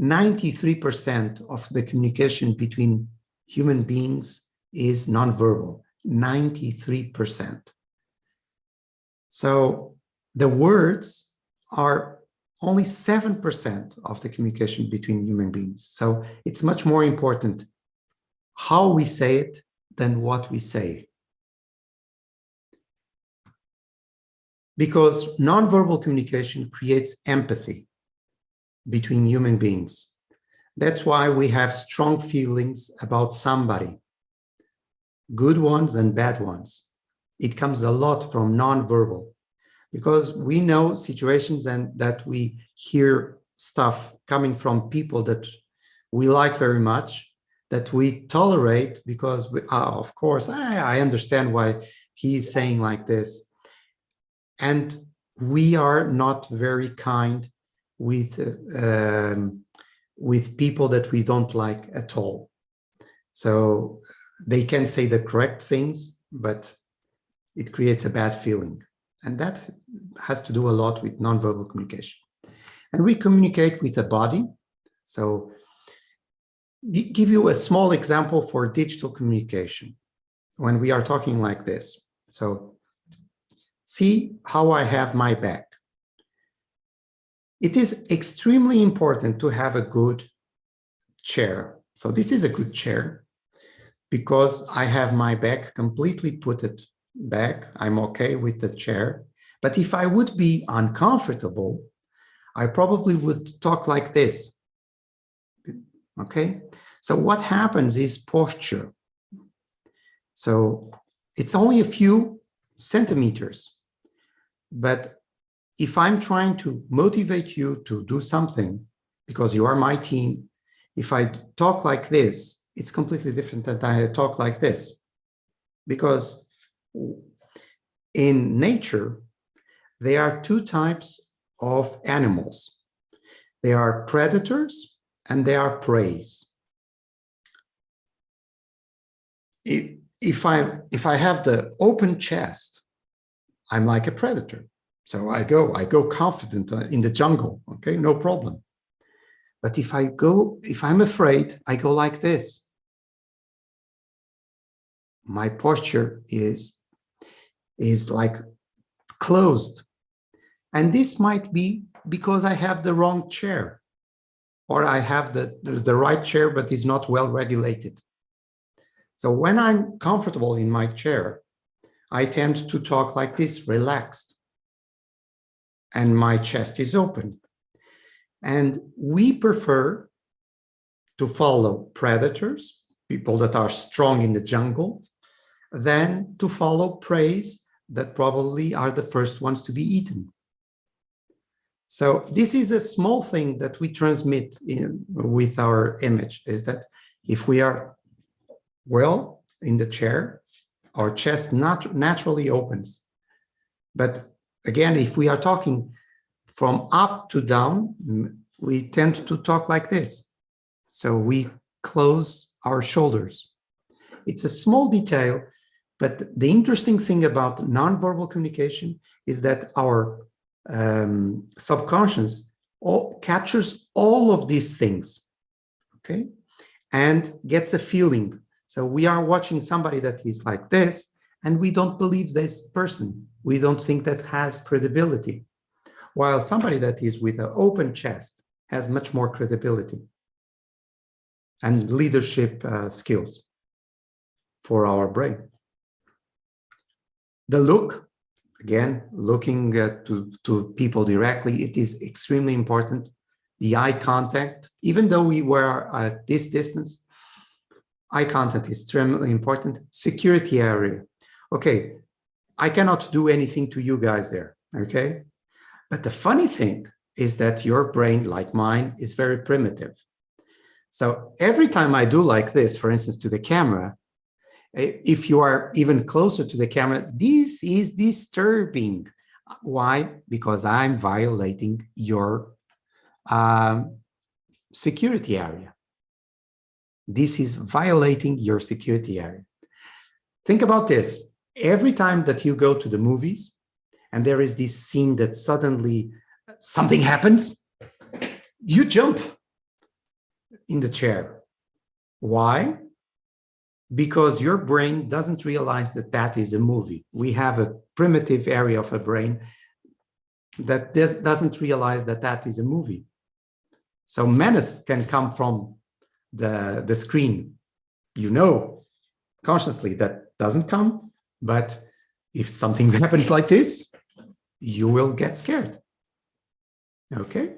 93% of the communication between human beings is nonverbal, 93%. So the words are only 7% of the communication between human beings. So it's much more important how we say it than what we say. Because nonverbal communication creates empathy between human beings. That's why we have strong feelings about somebody, good ones and bad ones. It comes a lot from nonverbal, because we know situations and that we hear stuff coming from people that we like very much, that we tolerate because we, of course, I understand why he's saying like this. And we are not very kind with people that we don't like at all. So they can say the correct things, but it creates a bad feeling. And that has to do a lot with nonverbal communication. And we communicate with the body. So give you a small example for digital communication when we are talking like this. So see how I have my back. It is extremely important to have a good chair. So this is a good chair because I have my back completely put it back. I'm okay with the chair. But if I would be uncomfortable, I probably would talk like this. Okay, so what happens is posture. So it's only a few centimeters, but if I'm trying to motivate you to do something because you are my team, if I talk like this, it's completely different than I talk like this. Because in nature, there are two types of animals. They are predators and they are preys. If I have the open chest, I'm like a predator. So I go confident in the jungle, okay, no problem. But if I'm afraid, I go like this. My posture is like closed. And this might be because I have the wrong chair, or I have the right chair, but it's not well regulated. So when I'm comfortable in my chair, I tend to talk like this, relaxed. And my chest is open. And we prefer to follow predators, people that are strong in the jungle, than to follow preys that probably are the first ones to be eaten. So this is a small thing that we transmit with our image, is that if we are well in the chair, our chest naturally opens. But again, if we are talking from up to down, we tend to talk like this. So we close our shoulders. It's a small detail, but the interesting thing about nonverbal communication is that our subconscious captures all of these things, okay, and gets a feeling. So we are watching somebody that is like this, and we don't believe this person. We don't think that has credibility. While somebody that is with an open chest has much more credibility and leadership skills for our brain. The look, again, looking to people directly, it is extremely important. The eye contact, even though we were at this distance, eye contact is extremely important. Security area. Okay, I cannot do anything to you guys there, okay? But the funny thing is that your brain, like mine, is very primitive. So every time I do like this, for instance, to the camera, if you are even closer to the camera, this is disturbing. Why? Because I'm violating your security area. This is violating your security area. Think about this. Every time that you go to the movies and there is this scene that suddenly something happens, you jump in the chair. Why? Because your brain doesn't realize that that is a movie. We have a primitive area of a brain that doesn't realize that that is a movie. So menace can come from the screen. You know consciously that doesn't come, but if something happens like this, you will get scared. Okay?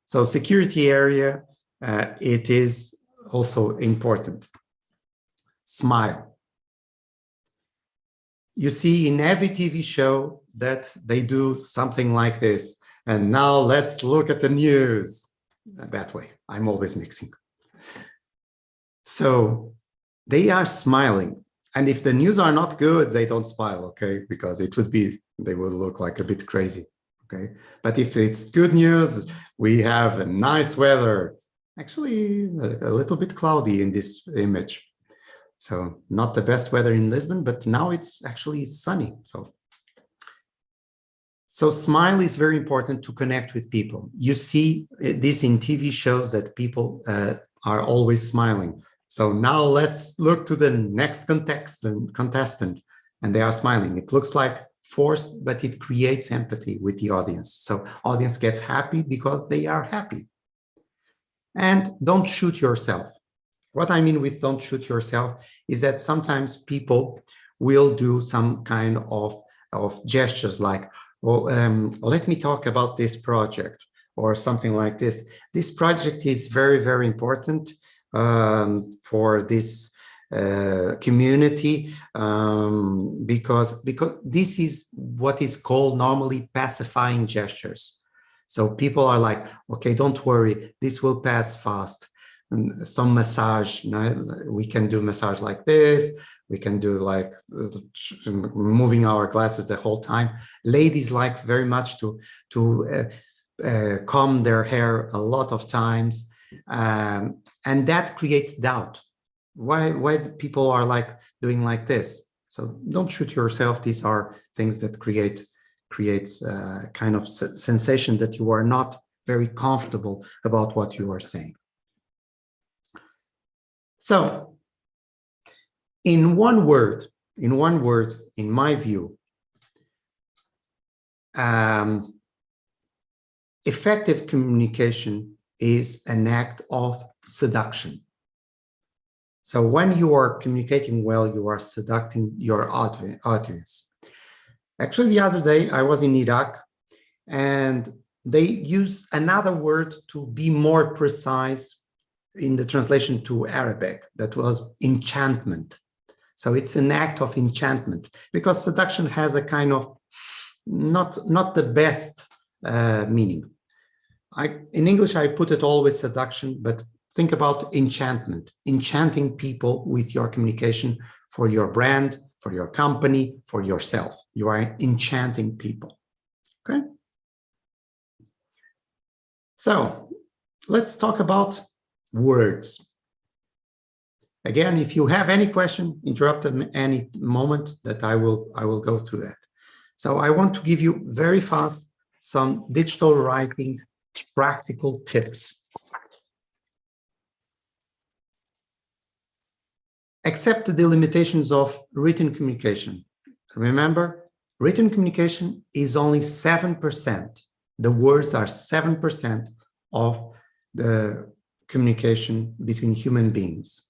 So security area, it is also important. Smile. You see in every TV show that they do something like this. And now let's look at the news. That way, I'm always mixing. So they are smiling. And if the news are not good, they don't smile, okay? Because they would look like a bit crazy, okay? But if it's good news, we have a nice weather, actually a little bit cloudy in this image. So not the best weather in Lisbon, but now it's actually sunny. So smile is very important to connect with people. You see this in TV shows that people are always smiling. So now let's look to the next contestant, and they are smiling. It looks like forced, but it creates empathy with the audience. So audience gets happy because they are happy. And don't shoot yourself. What I mean with don't shoot yourself is that sometimes people will do some kind of gestures like, well, let me talk about this project or something like this. This project is very, very important for this community because this is what is called normally pacifying gestures. So people are like, okay, don't worry, this will pass fast. And some massage, we can do massage like this. We can do like moving our glasses the whole time. Ladies like very much to comb their hair a lot of times. And that creates doubt. Why people are like doing like this? So don't shoot yourself. These are things that create kind of sensation that you are not very comfortable about what you are saying. So in one word, in my view, effective communication is an act of seduction. So when you are communicating well, you are seducing your audience. Actually, the other day I was in Iraq and they use another word to be more precise in the translation to Arabic. That was enchantment. So it's an act of enchantment because seduction has a kind of not the best meaning. In English, I put it always seduction, but think about enchantment, enchanting people with your communication for your brand, for your company, for yourself. You are enchanting people, okay? So let's talk about words. Again, if you have any question, interrupt at any moment that I will go through that. So I want to give you very fast some digital writing practical tips. Accept the limitations of written communication. Remember, written communication is only 7%. The words are 7% of the communication between human beings.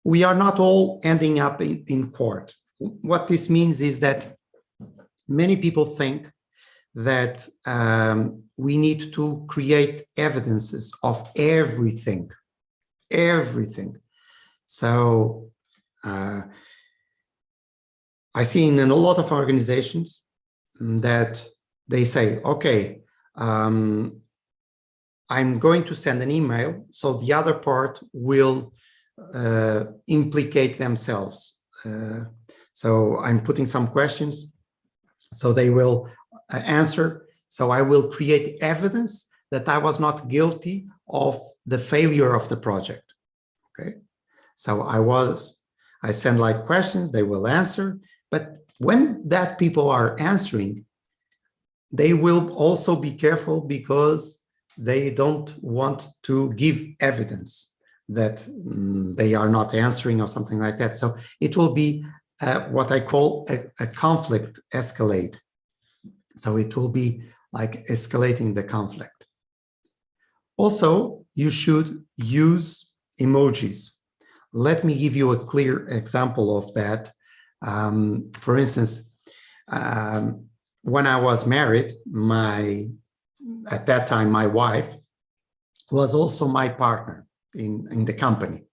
We are not all ending up in court. What this means is that many people think that we need to create evidences of everything. So I see in a lot of organizations that they say, okay, I'm going to send an email, so the other part will implicate themselves. So I'm putting some questions, so they will answer. So I will create evidence that I was not guilty of the failure of the project. Okay. So I send like questions, they will answer, but when that people are answering, they will also be careful because they don't want to give evidence that they are not answering or something like that. So it will be what I call a conflict escalate. So it will be like escalating the conflict. Also, you should use emojis. Let me give you a clear example of that. For instance, when I was married, at that time, my wife was also my partner in the company.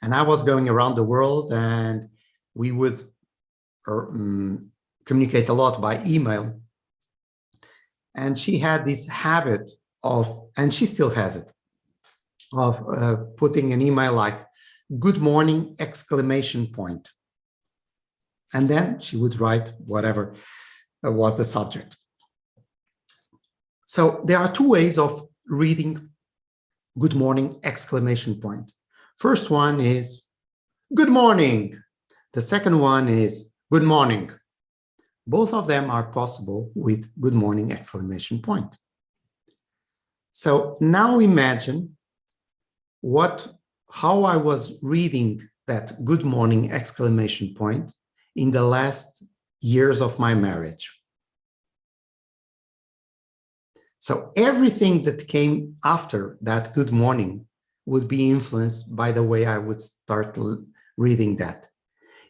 And I was going around the world and we would communicate a lot by email. And she had this habit of, and she still has it, of putting an email like, "Good morning!" exclamation point. And then she would write whatever was the subject. So there are two ways of reading "good morning!" exclamation point. First one is "good morning." The second one is "good morning." Both of them are possible with "good morning!" exclamation point. So now imagine how I was reading that "good morning!" exclamation point in the last years of my marriage. So everything that came after that "good morning" would be influenced by the way I would start reading that.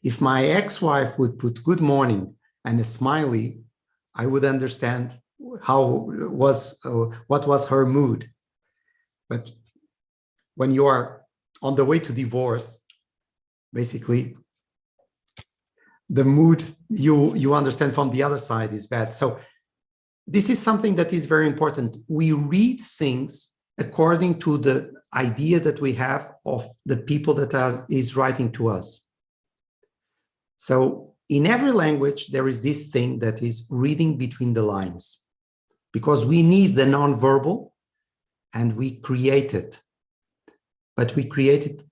If my ex-wife would put "good morning" and a smiley, I would understand what was her mood. But when you are on the way to divorce, basically, the mood you understand from the other side is bad. So this is something that is very important. We read things according to the idea that we have of the people that is writing to us. So in every language, there is this thing that is reading between the lines, because we need the nonverbal and we create it. But we create it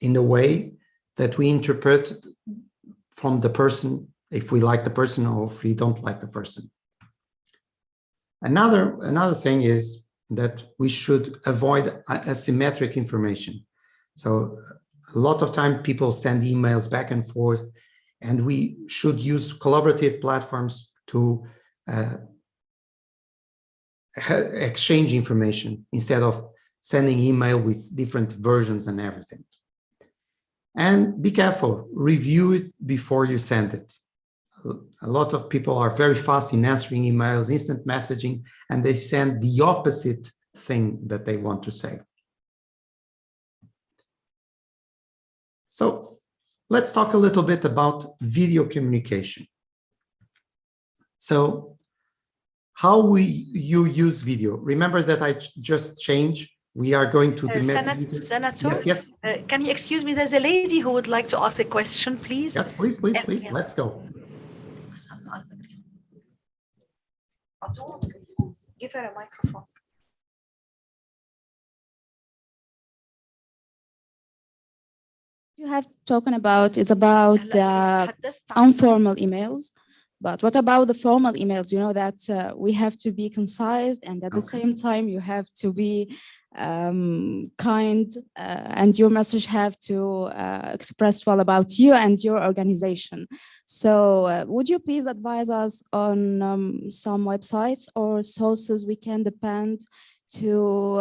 in a way that we interpret from the person, if we like the person or if we don't like the person. Another thing is that we should avoid asymmetric information. So a lot of time people send emails back and forth, and we should use collaborative platforms to exchange information instead of sending email with different versions and everything. And be careful, review it before you send it. A lot of people are very fast in answering emails, instant messaging, and they send the opposite thing that they want to say. So let's talk a little bit about video communication. So how you use video. Remember that I just changed. We are going to the Senator, yes. Can you excuse me? There's a lady who would like to ask a question, please. Yes, please. Let's go. Give her a microphone. You have talking about is about the informal emails, but what about the formal emails? You know that we have to be concise, and at the same time you have to be kind, and your message have to express well about you and your organization. So would you please advise us on some websites or sources we can depend to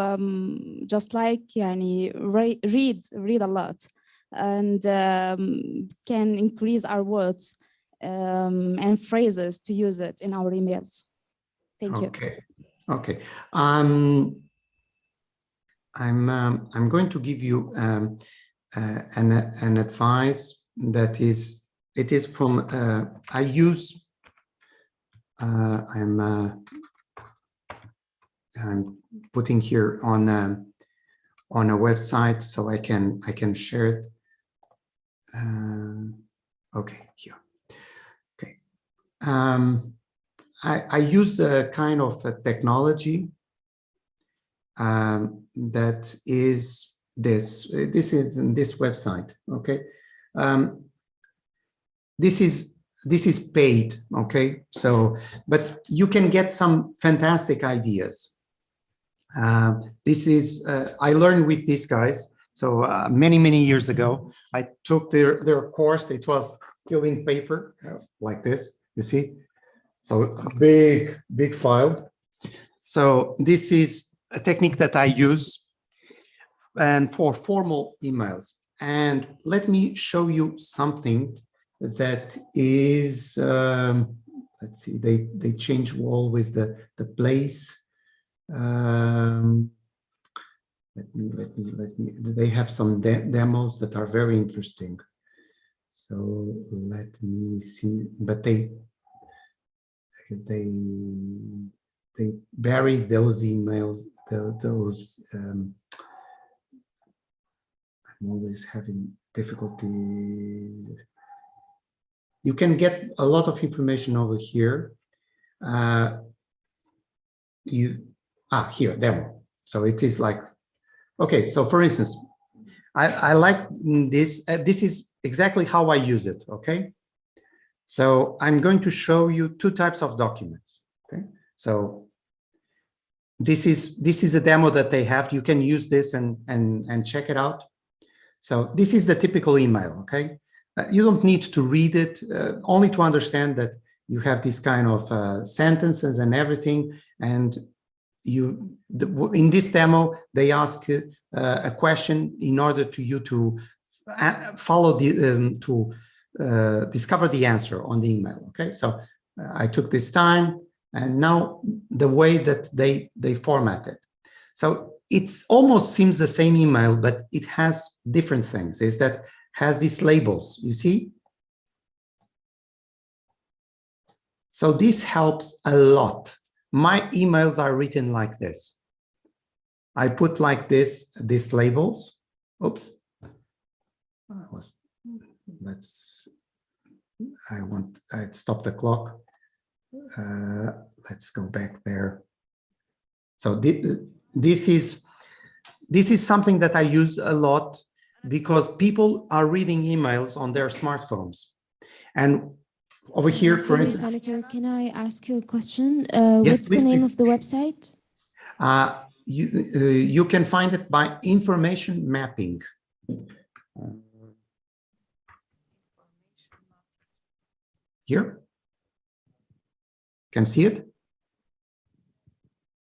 just like read a lot and can increase our words and phrases to use it in our emails? Thank you. Okay. I'm going to give you an advice that is from I use I'm putting here on a website so I can share it. Okay, here. Okay. I use a kind of a technology that is this website. Okay. This is paid. Okay. So, but you can get some fantastic ideas. This is I learned with these guys. So many years ago, I took their course. It was still in paper, like this. You see, so big file. So this is a technique that I use and for formal emails. And let me show you something that is. Let's see. They change always the place. Let me, they have some demos that are very interesting. So let me see, but they bury those emails, those. I'm always having difficulty. You can get a lot of information over here. Here, demo. So it is like, okay, so for instance, I like this. This is exactly how I use it, okay? So I'm going to show you two types of documents, okay? So this is a demo that they have. You can use this and check it out. So this is the typical email, okay? You don't need to read it, only to understand that you have this kind of sentences and everything. And in this demo, they ask a question in order to you to follow discover the answer on the email. Okay, so I took this time, and now the way that they format it. So it almost seems the same email, but it has different things. Is that has these labels, you see? So this helps a lot. My emails are written like this. I put like this, these labels. Oops. I stopped the clock. Let's go back there. So this is something that I use a lot because people are reading emails on their smartphones. And over here, for Sorry, instance, Senator, can I ask you a question? Yes, What's the please, name please. of the website? You can find it by information mapping. Here, can see it?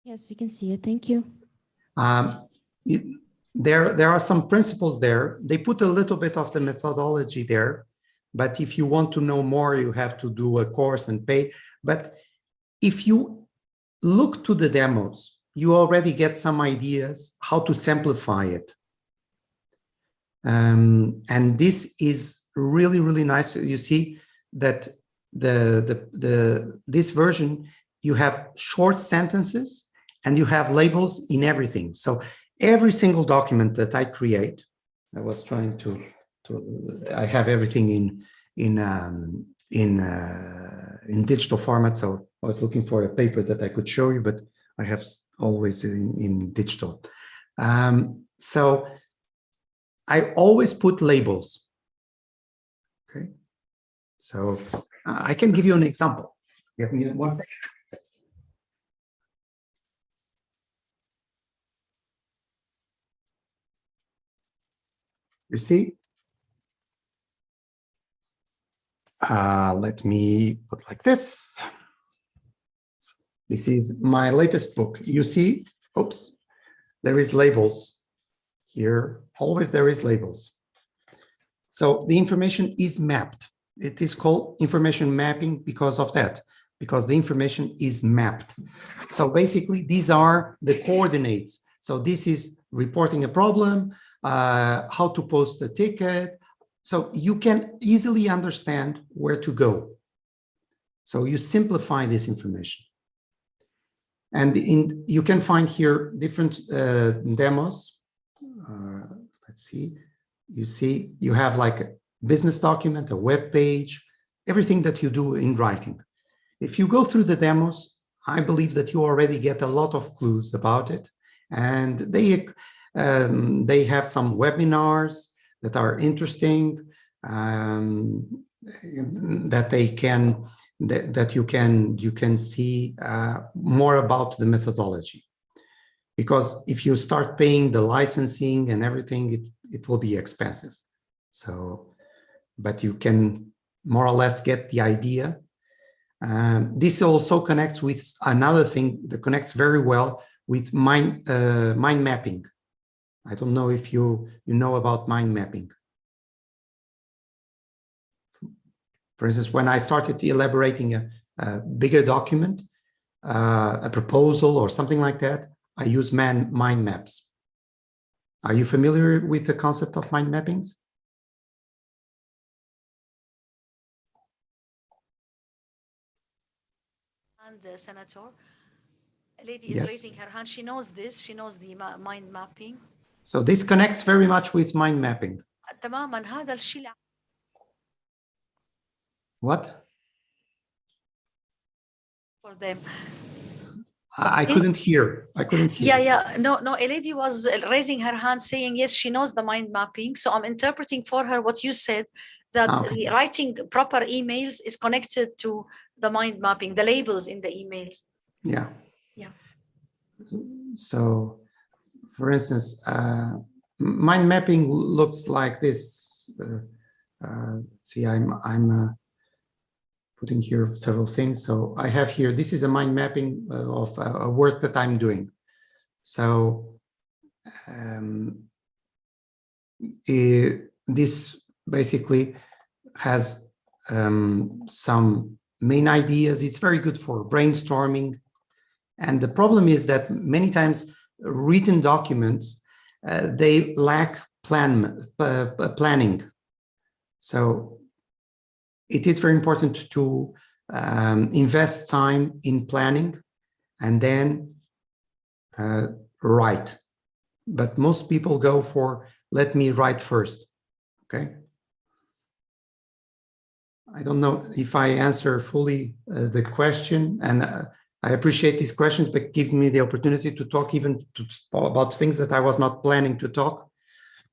Yes, we can see it. Thank you. There are some principles there. They put a little bit of the methodology there, but if you want to know more, you have to do a course and pay. But if you look to the demos, you already get some ideas how to simplify it. And this is really, really nice. You see that this version, you have short sentences and you have labels in everything. So every single document that I create, I was trying to I have everything in digital format. So I was looking for a paper that I could show you, but I have always in digital. So I always put labels. Okay. So I can give you an example. Give me 1 second. You see? Let me put like this. This is my latest book. You see, oops, there is labels here. Always there is labels. So the information is mapped. It is called information mapping because of that, because the information is mapped. So basically, these are the coordinates. So this is reporting a problem, how to post a ticket. So you can easily understand where to go. So you simplify this information. And you can find here different demos. Let's see. You see, you have like a business document, a web page, everything that you do in writing. If you go through the demos, I believe that you already get a lot of clues about it. And they have some webinars that are interesting, that you can see more about the methodology. Because if you start paying the licensing and everything, it will be expensive. So, but you can more or less get the idea. This also connects with another thing that connects very well with mind mapping. I don't know if you know about mind mapping. For instance, when I started elaborating a bigger document, a proposal or something like that, I use mind maps. Are you familiar with the concept of mind mappings? And Senator, A lady is raising her hand. She knows this. She knows the mind mapping. So this connects very much with mind mapping. تماما هذا الشيء. What? For them. I couldn't hear. I couldn't hear. Yeah. No. A lady was raising her hand saying, yes, she knows the mind mapping. So I'm interpreting for her what you said, that the writing proper emails is connected to the mind mapping, the labels in the emails. Yeah. So, for instance, mind mapping looks like this. Let's see, I'm putting here several things. So I have here, this is a mind mapping of a work that I'm doing. So this basically has some main ideas. It's very good for brainstorming. And the problem is that many times written documents, they lack planning. So it is very important to invest time in planning and then write. But most people go for, let me write first, okay? I don't know if I answer fully the question, and I appreciate these questions, but give me the opportunity to talk even about things that I was not planning to talk,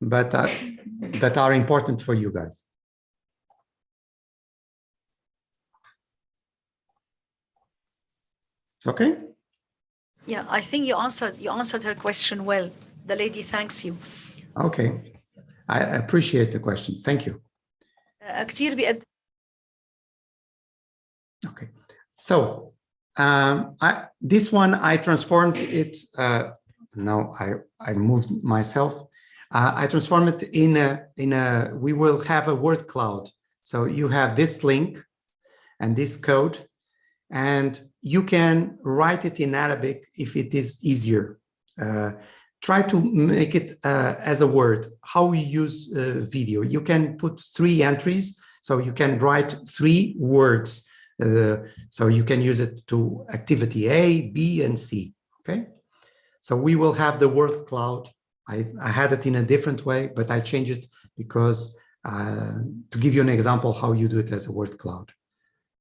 but that are important for you guys. It's okay? Yeah, I think you answered her question well. The lady thanks you. Okay, I appreciate the questions. Thank you. Okay, so this one I transformed it. Now I moved myself. I transformed it in a. We will have a word cloud. So you have this link and this code, and you can write it in Arabic if it is easier. Try to make it as a word. How we use video. You can put 3 entries, so you can write 3 words. So you can use it to activity A, B, and C, okay? So we will have the word cloud. I had it in a different way, but I changed it because to give you an example how you do it as a word cloud.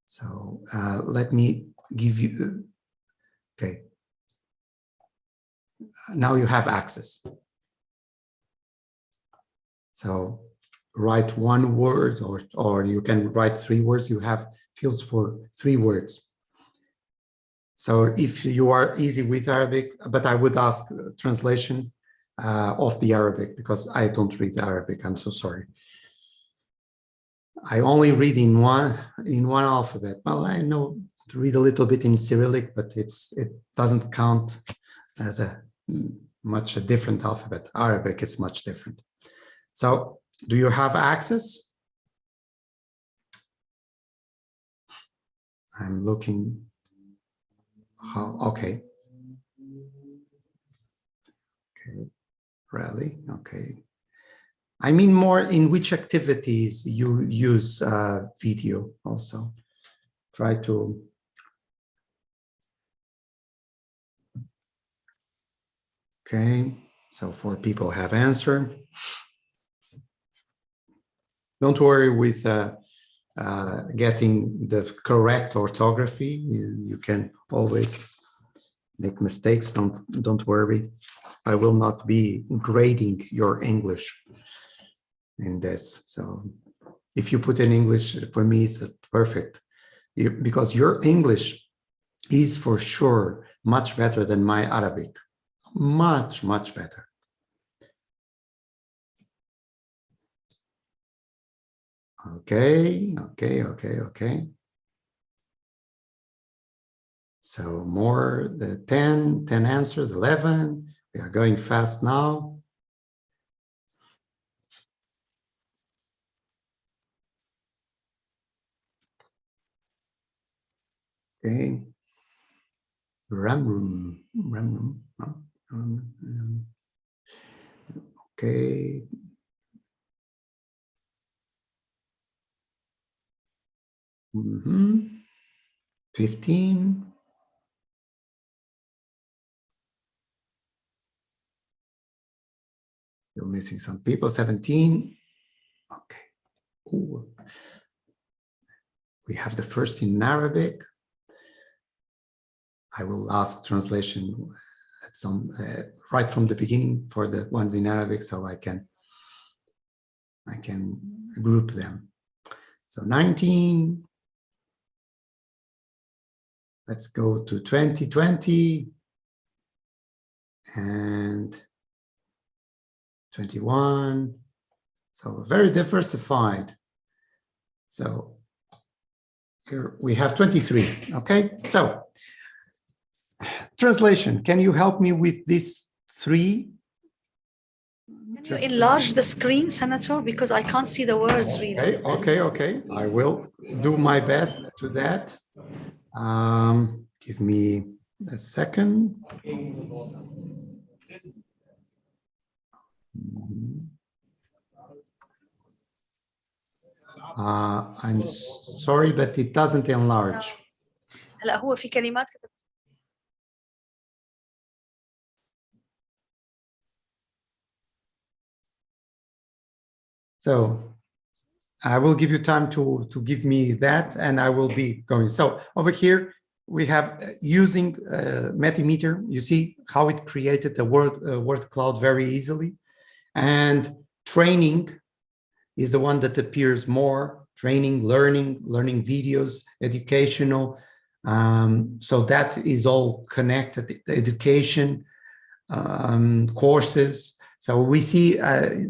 So let me give you, okay. Now you have access. So write 1 word, or you can write 3 words. You have fields for 3 words. So if you are easy with Arabic, but I would ask translation of the Arabic, because I don't read Arabic. I'm so sorry. I only read in one alphabet. Well, I know to read a little bit in Cyrillic, but it doesn't count as a much a different alphabet. Arabic is much different. So do you have access? I'm looking. How? Okay. Okay. Really? Okay. I mean more in which activities you use video also. Try to. Okay. So 4 people have answered. Don't worry with getting the correct orthography. You can always make mistakes. Don't worry. I will not be grading your English in this. So if you put in English, for me, it's perfect. Because your English is for sure much better than my Arabic. Much, much better. Okay. So more the 10 answers, 11. We are going fast now. Okay. Okay. Mm-hmm. 15. Still missing some people. 17. Okay. Ooh. We have the first in Arabic. I will ask translation at some right from the beginning for the ones in Arabic, so I can group them. So 19. Let's go to 2020 and 21. So very diversified. So here we have 23. Okay, so translation. Can you help me with these three? Can you enlarge the screen, Senator? Because I can't see the words really. Okay. I will do my best to that. Give me a second. I'm sorry, but it doesn't enlarge. هلا هو في كلمات So I will give you time to give me that, and I will be going. So over here, we have using Metimeter. You see how it created a word cloud very easily. And training is the one that appears more. Training, learning videos, educational. So that is all connected. Education, courses. So we see a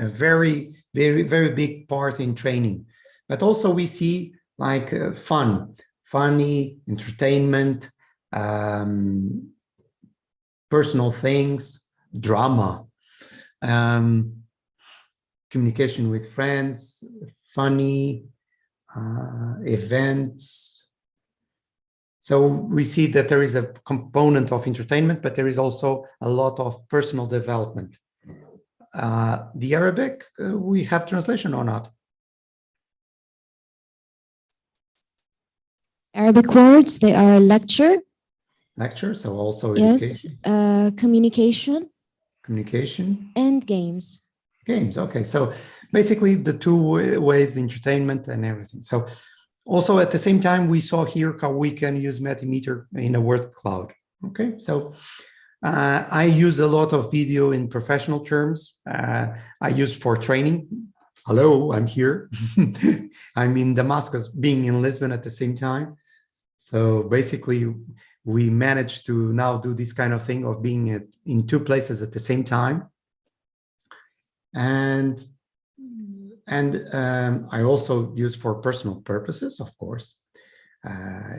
very big part in training, but also we see like funny, entertainment, personal things, drama, communication with friends, funny, events. So we see that there is a component of entertainment, but there is also a lot of personal development. The Arabic, we have translation or not? Arabic words, they are lecture. Lecture, so also yes, communication. Communication. And games. Games, okay. So basically the two ways, the entertainment and everything. So also at the same time, we saw here how we can use Metimeter in a word cloud. Okay, so I use a lot of video in professional terms. I use for training. Hello, I'm here. I'm in Damascus, being in Lisbon at the same time. So basically, we managed to now do this kind of thing of being in two places at the same time. And I also use for personal purposes, of course.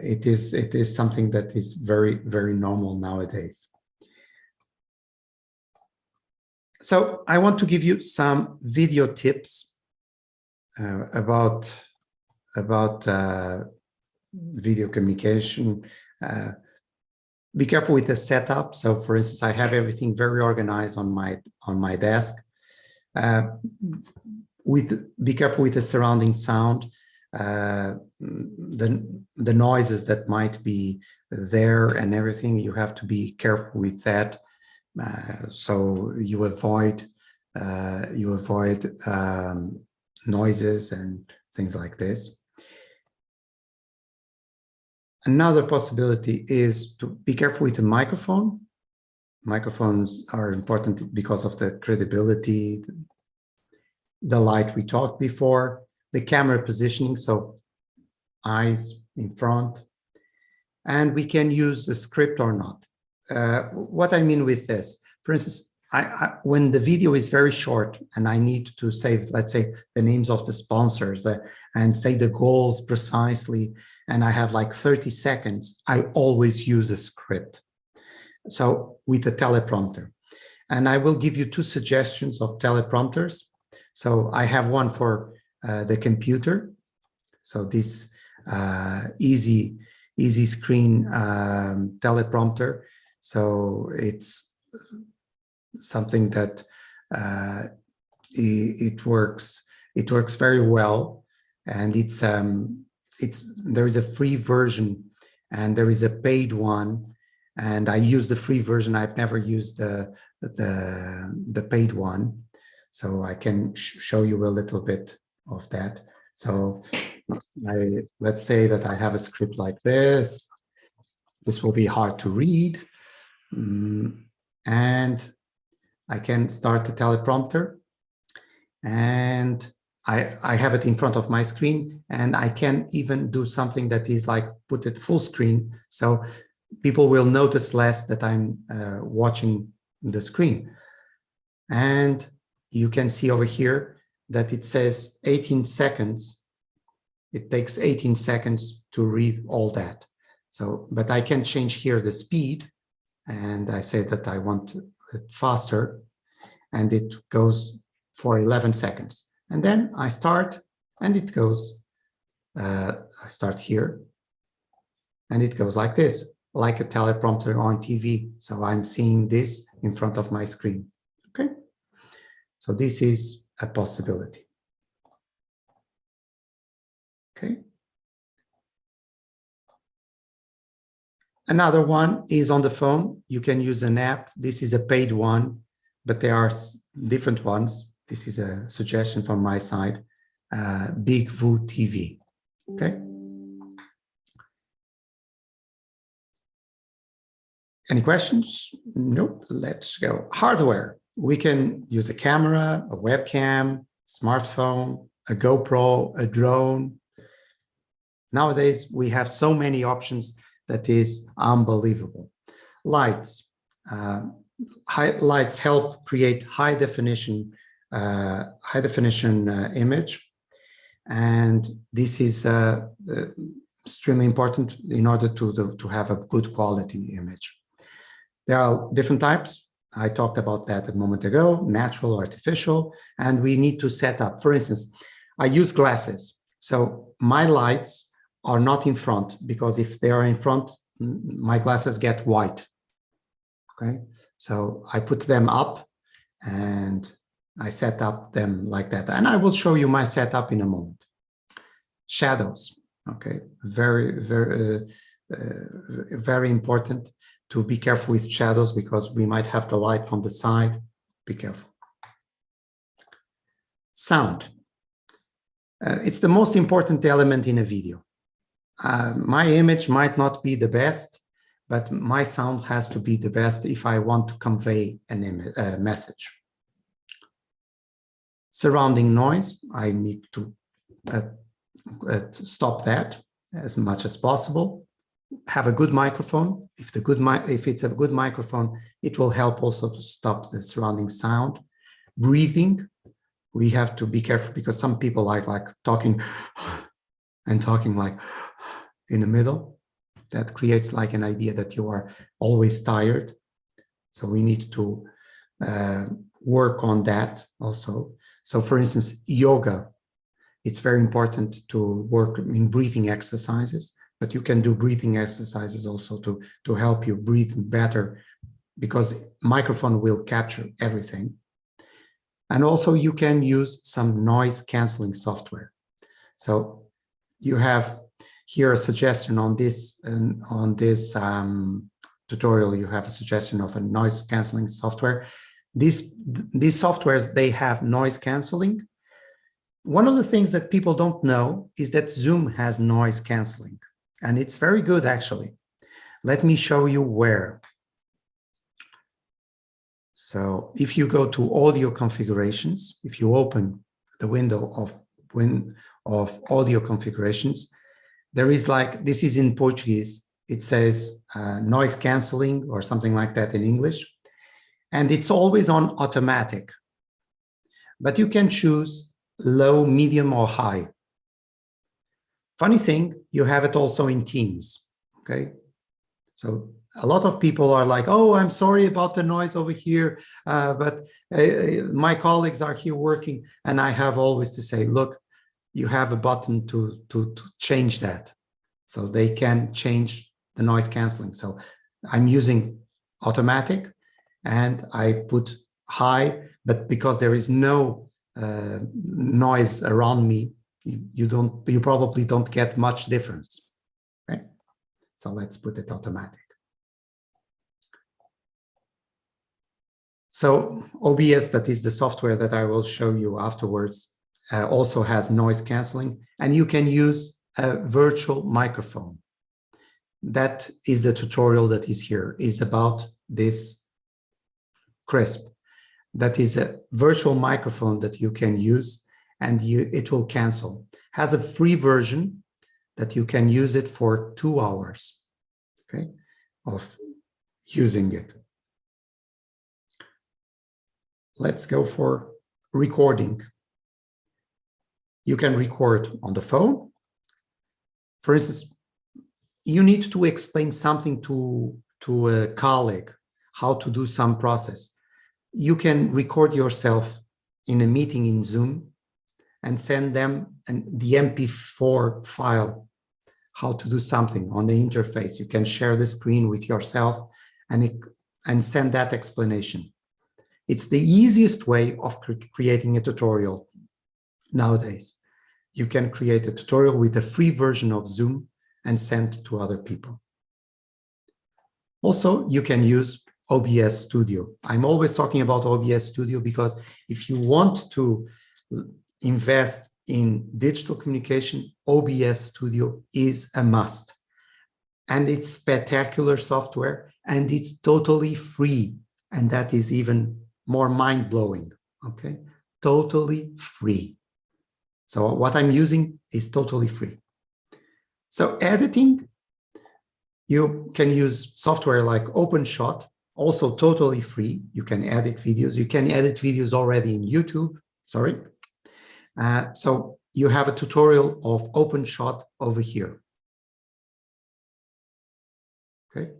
It is something that is very normal nowadays. So I want to give you some video tips about video communication. Be careful with the setup. So for instance, I have everything very organized on my desk. Be careful with the surrounding sound, the noises that might be there and everything. You have to be careful with that. So you avoid noises and things like this. Another possibility is to be careful with the microphone. Microphones are important because of the credibility, the light we talked before, the camera positioning, so eyes in front, and we can use a script or not. What I mean with this, for instance, when the video is very short and I need to say, let's say, the names of the sponsors and say the goals precisely, and I have like 30 seconds, I always use a script. So with a teleprompter. And I will give you two suggestions of teleprompters. So I have one for the computer. So this easy screen teleprompter. So it's something that it works very well, and there is a free version and there is a paid one, and I use the free version. I've never used the paid one. So I can show you a little bit of that. So let's say that I have a script like this. This will be hard to read. And I can start the teleprompter. And I have it in front of my screen, and I can even do something that is like put it full screen. So people will notice less that I'm watching the screen. And you can see over here that it says 18 seconds. It takes 18 seconds to read all that. So, but I can change here the speed, and I say that I want it faster, and it goes for 11 seconds. And then I start, and it goes, I start here, and it goes like this, like a teleprompter on TV. So I'm seeing this in front of my screen, okay? So this is a possibility, okay? Another one is on the phone. You can use an app. This is a paid one, but there are different ones. This is a suggestion from my side, Big Voo TV, okay? Any questions? Nope, let's go. Hardware, we can use a camera, a webcam, smartphone, a GoPro, a drone. Nowadays, we have so many options that is unbelievable. Lights, lights help create high definition image, and this is extremely important in order to have a good quality image. There are different types. I talked about that a moment ago, natural, artificial, and we need to set up. For instance, I use glasses, so my lights are not in front, because if they are in front, my glasses get white, okay? So I put them up, and I set up them like that. And I will show you my setup in a moment. Shadows, okay? Very, very, very important to be careful with shadows, because we might have the light from the side. Be careful. Sound. It's the most important element in a video. My image might not be the best, but my sound has to be the best if I want to convey a message. Surrounding noise, I need to stop that as much as possible. Have a good microphone. If it's a good microphone, it will help also to stop the surrounding sound. Breathing, we have to be careful, because some people like talking and talking like in the middle. That creates like an idea that you are always tired. So we need to work on that also. So for instance, yoga, it's very important to work in breathing exercises, but you can do breathing exercises also to help you breathe better, because microphone will capture everything. And also you can use some noise canceling software. So you have here a suggestion on this tutorial. You have a suggestion of a noise canceling software. These softwares, they have noise canceling. One of the things that people don't know is that Zoom has noise canceling, and it's very good actually. Let me show you where. So if you go to audio configurations, if you open the window of audio configurations, there is like, this is in Portuguese, it says noise cancelling or something like that in English. And it's always on automatic. But you can choose low, medium, or high. Funny thing, you have it also in Teams, okay? So a lot of people are like, oh, I'm sorry about the noise over here, but my colleagues are here working, and I have always to say, look, you have a button to change that. So they can change the noise canceling. So I'm using automatic, and I put high, but because there is no noise around me, you probably don't get much difference. Okay, so let's put it automatic. So OBS, that is the software that I will show you afterwards, also has noise canceling, and you can use a virtual microphone. That is the tutorial that is here, is about this Crisp. That is a virtual microphone that you can use, and it will cancel. Has a free version that you can use it for 2 hours, okay, of using it. Let's go for recording. You can record on the phone. For instance, you need to explain something to a colleague, how to do some process. You can record yourself in a meeting in Zoom and send them the MP4 file, how to do something on the interface. You can share the screen with yourself and send that explanation. It's the easiest way of creating a tutorial nowadays. You can create a tutorial with a free version of Zoom and send to other people. Also, you can use OBS Studio. I'm always talking about OBS Studio because if you want to invest in digital communication, OBS Studio is a must. And it's spectacular software, and it's totally free. And that is even more mind-blowing, okay? Totally free. So what I'm using is totally free. So editing, you can use software like OpenShot, also totally free. You can edit videos. You can edit videos already in YouTube, sorry. So you have a tutorial of OpenShot over here. Okay.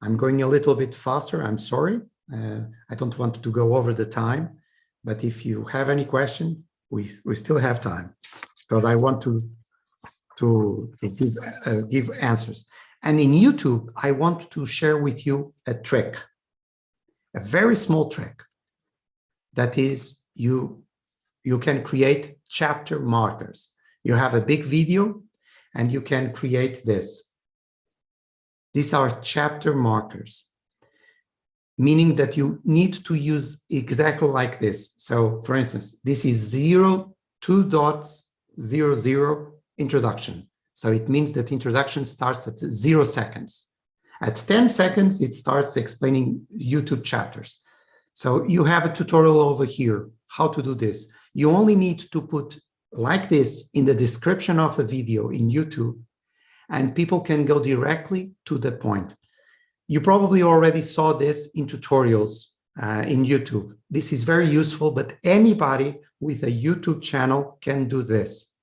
I'm going a little bit faster, I'm sorry. I don't want to go over the time, but if you have any question, we still have time because I want to give answers. And in YouTube, I want to share with you a trick, a very small trick. That is, you can create chapter markers. You have a big video and you can create this. These are chapter markers, meaning that you need to use exactly like this. So for instance, this is 2.00 introduction. So it means that introduction starts at 0 seconds. At 10 seconds, it starts explaining YouTube chapters. So you have a tutorial over here, how to do this. You only need to put like this in the description of a video in YouTube, and people can go directly to the point. You probably already saw this in tutorials in YouTube. This is very useful, but anybody with a YouTube channel can do this,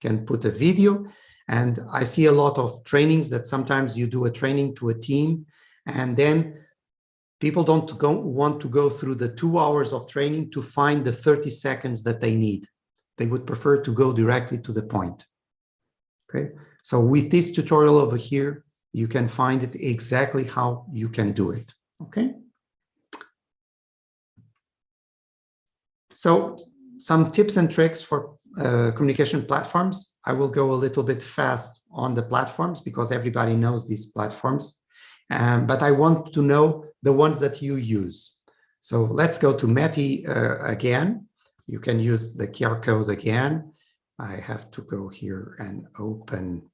can put a video. And I see a lot of trainings that sometimes you do a training to a team, and then people don't want to go through the 2 hours of training to find the 30 seconds that they need. They would prefer to go directly to the point. Okay, so with this tutorial over here, you can find it exactly how you can do it. Okay. So some tips and tricks for communication platforms. I will go a little bit fast on the platforms because everybody knows these platforms. But I want to know the ones that you use. So let's go to Meti again. You can use the QR code again. I have to go here and open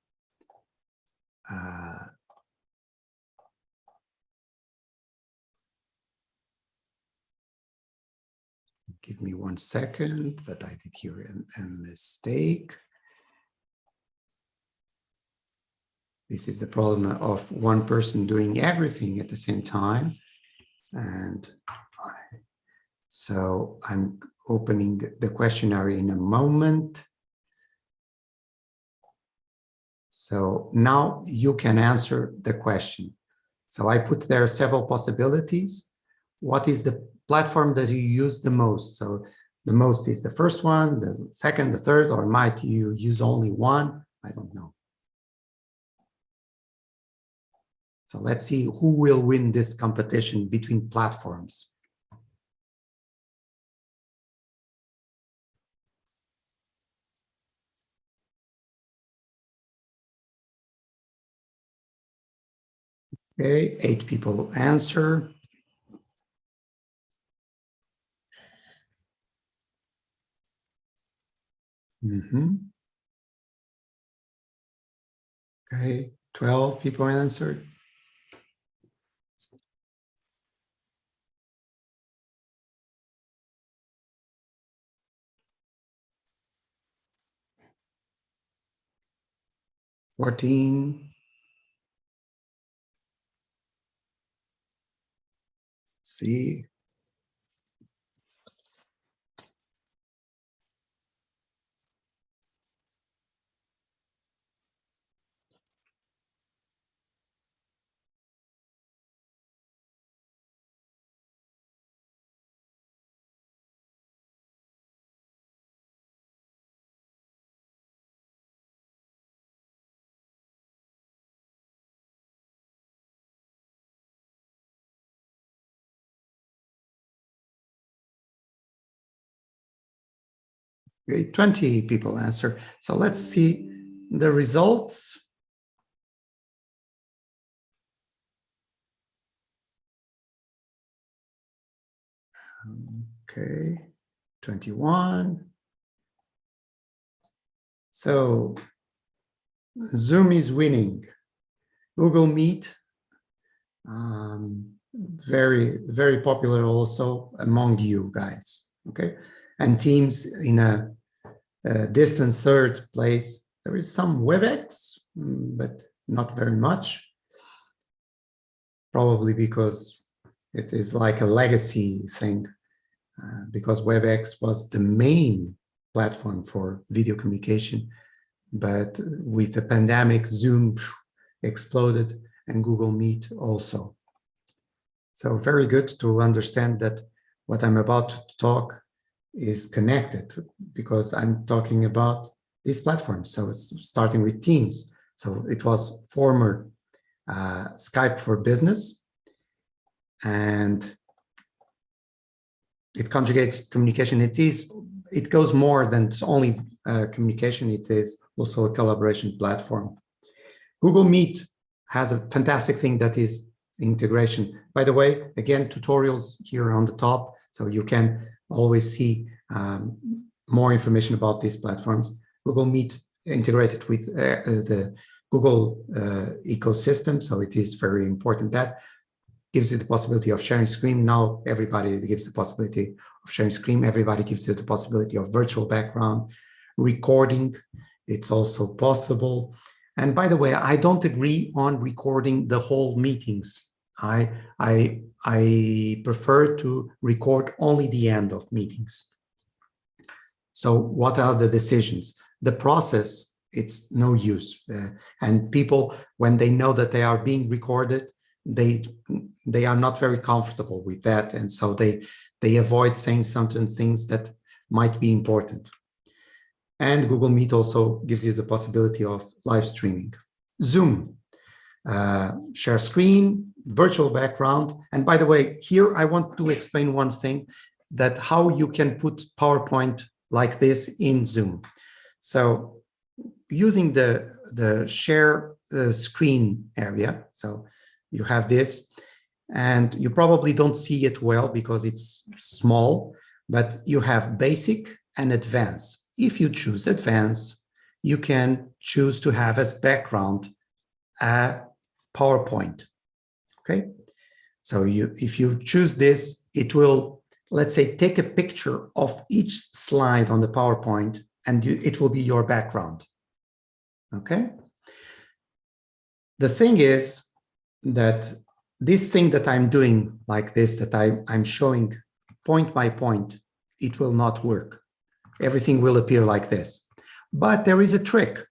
give me 1 second that I did here a mistake. This is the problem of one person doing everything at the same time. And so I'm opening the questionnaire in a moment. So now you can answer the question. So I put there several possibilities. What is the platform that you use the most? So the most is the first one, the second, the third, or might you use only one? I don't know. So let's see who will win this competition between platforms. Okay, 8 people answer. Okay, 12 people answered. See. Okay, 20 people answer. So let's see the results. Okay, 21. So Zoom is winning. Google Meet, very, very popular also among you guys. Okay, and Teams in a distant third place. There is some WebEx, but not very much. Probably because it is like a legacy thing, because WebEx was the main platform for video communication. But with the pandemic, Zoom exploded and Google Meet also. So very good to understand that what I'm about to talk is connected, because I'm talking about these platforms. So it's starting with Teams. So it was former Skype for Business, and it conjugates communication. It goes more than only communication. It is also a collaboration platform. Google Meet has a fantastic thing that is integration. By the way, again, tutorials here on the top, so you can always see more information about these platforms. Google Meet integrated with the Google ecosystem, so it is very important. That gives you the possibility of sharing screen. Now everybody gives the possibility of sharing screen. Everybody gives you the possibility of virtual background, recording. It's also possible. And by the way, I don't agree on recording the whole meetings. I prefer to record only the end of meetings. So what are the decisions? The process, it's no use. And people, when they know that they are being recorded, they are not very comfortable with that. And so they avoid saying certain things that might be important. And Google Meet also gives you the possibility of live streaming. Zoom, share screen, virtual background. And by the way, here I want to explain one thing, that how you can put PowerPoint like this in Zoom. So using the share screen area, so you have this, and you probably don't see it well because it's small, but you have basic and advanced. If you choose advanced, you can choose to have as background a PowerPoint. Okay, so if you choose this, it will, let's say, take a picture of each slide on the PowerPoint, and it will be your background. Okay. The thing is that this thing that I'm doing like this, that I'm showing point by point, it will not work. Everything will appear like this. But there is a trick.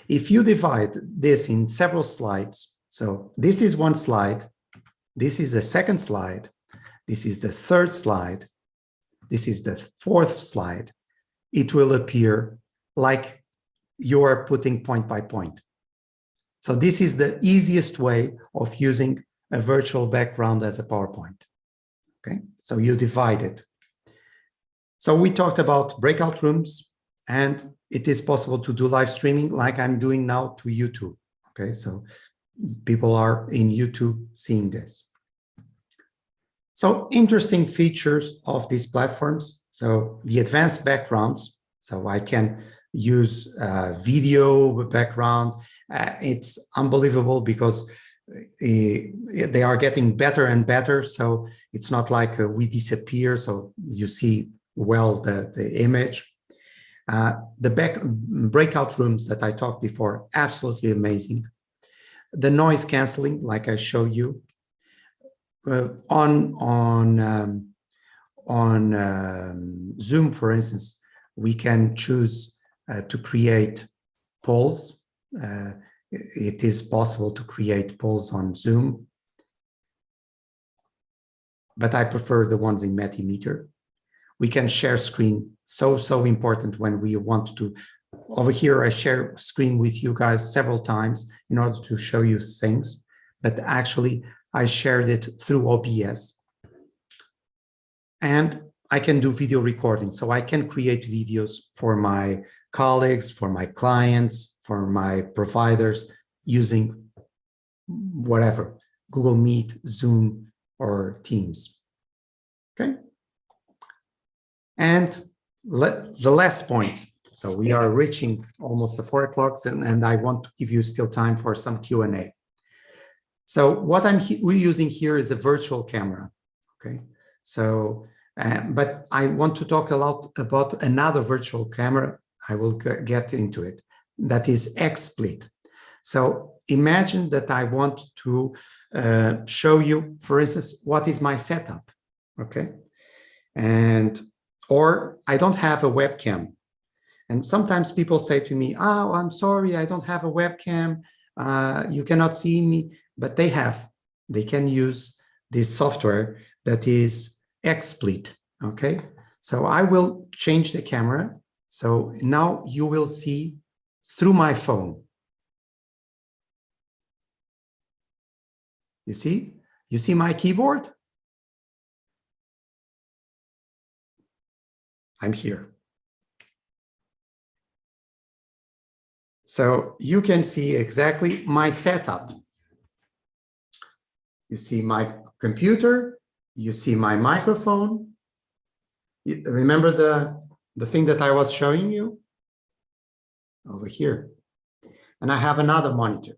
If you divide this in several slides, so this is one slide, this is the second slide, this is the third slide, this is the fourth slide, it will appear like you are putting point by point. So this is the easiest way of using a virtual background as a PowerPoint. Okay, so you divide it. So we talked about breakout rooms, and it is possible to do live streaming like I'm doing now to YouTube. Okay, so people are in YouTube seeing this. So interesting features of these platforms. So the advanced backgrounds. So I can use video background. It's unbelievable because they are getting better and better. So it's not like we disappear. So you see well the image. The breakout rooms that I talked before, absolutely amazing. The noise canceling, like I showed you. On Zoom, for instance, we can choose to create polls. It is possible to create polls on Zoom, but I prefer the ones in Metimeter. We can share screen, so important when we want to. Over here, I share screen with you guys several times in order to show you things, but actually I shared it through OBS. And I can do video recording, so I can create videos for my colleagues, for my clients, for my providers using whatever, Google Meet, Zoom, or Teams. Okay. And the last point. So we are reaching almost the 4 o'clock, and I want to give you still time for some Q&A. So what we're using here is a virtual camera. Okay. So, but I want to talk a lot about another virtual camera. I will get into it. That is XSplit. So imagine that I want to show you, for instance, what is my setup. Okay. Or I don't have a webcam. And sometimes people say to me, oh, I'm sorry, I don't have a webcam. You cannot see me, but they can use this software that is XSplit, okay? So I will change the camera. So now you will see through my phone. You see my keyboard? I'm here. So you can see exactly my setup. You see my computer, you see my microphone. Remember the thing that I was showing you? Over here. And I have another monitor.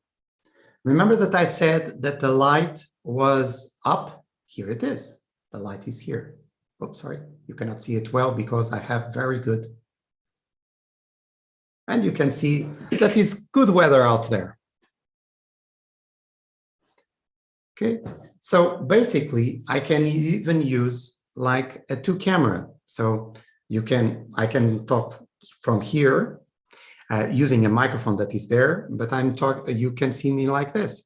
Remember that I said that the light was up? Here it is. The light is here. Oops, sorry. You cannot see it well because I have very good. And you can see that is good weather out there. Okay, so basically I can even use like a 2 camera. So I can talk from here using a microphone that is there, but you can see me like this.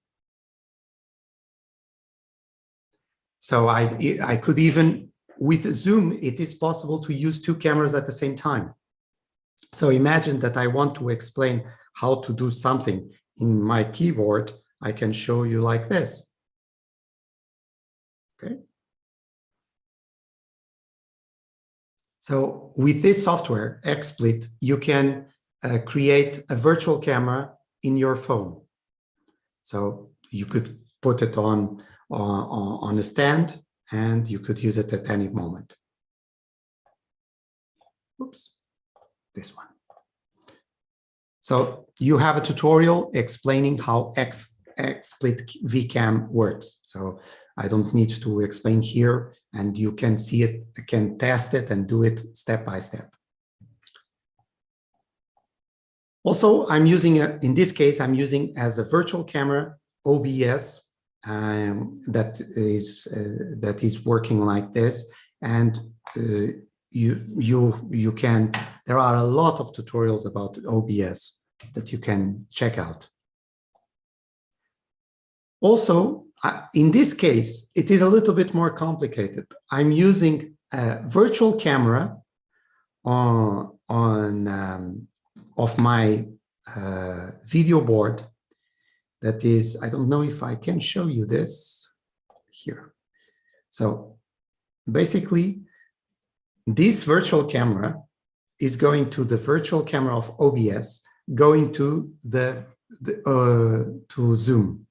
So I could even, with Zoom, it is possible to use 2 cameras at the same time. So imagine that I want to explain how to do something in my keyboard. I can show you like this. Okay. So with this software, XSplit, you can create a virtual camera in your phone. So you could put it on a stand and you could use it at any moment. Oops. This one. So you have a tutorial explaining how XSplit VCam works. So I don't need to explain here, and you can see it, can test it and do it step by step. Also, I'm using, in this case, I'm using as a virtual camera OBS that is working like this, and you can, there are a lot of tutorials about OBS that you can check out. Also, in this case, it is a little bit more complicated. I'm using a virtual camera of my video board. That is, I don't know if I can show you this here. So basically, this virtual camera is going to the virtual camera of OBS, going to to Zoom.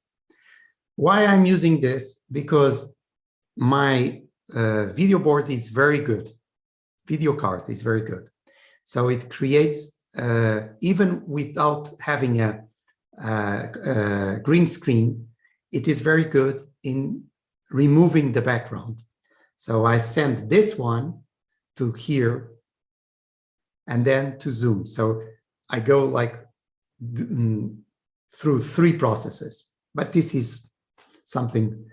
Why I'm using this? Because my video board is very good. Video card is very good. So it creates, even without having a green screen, it is very good in removing the background. So I send this one to here and then to Zoom. So I go like through 3 processes, but this is something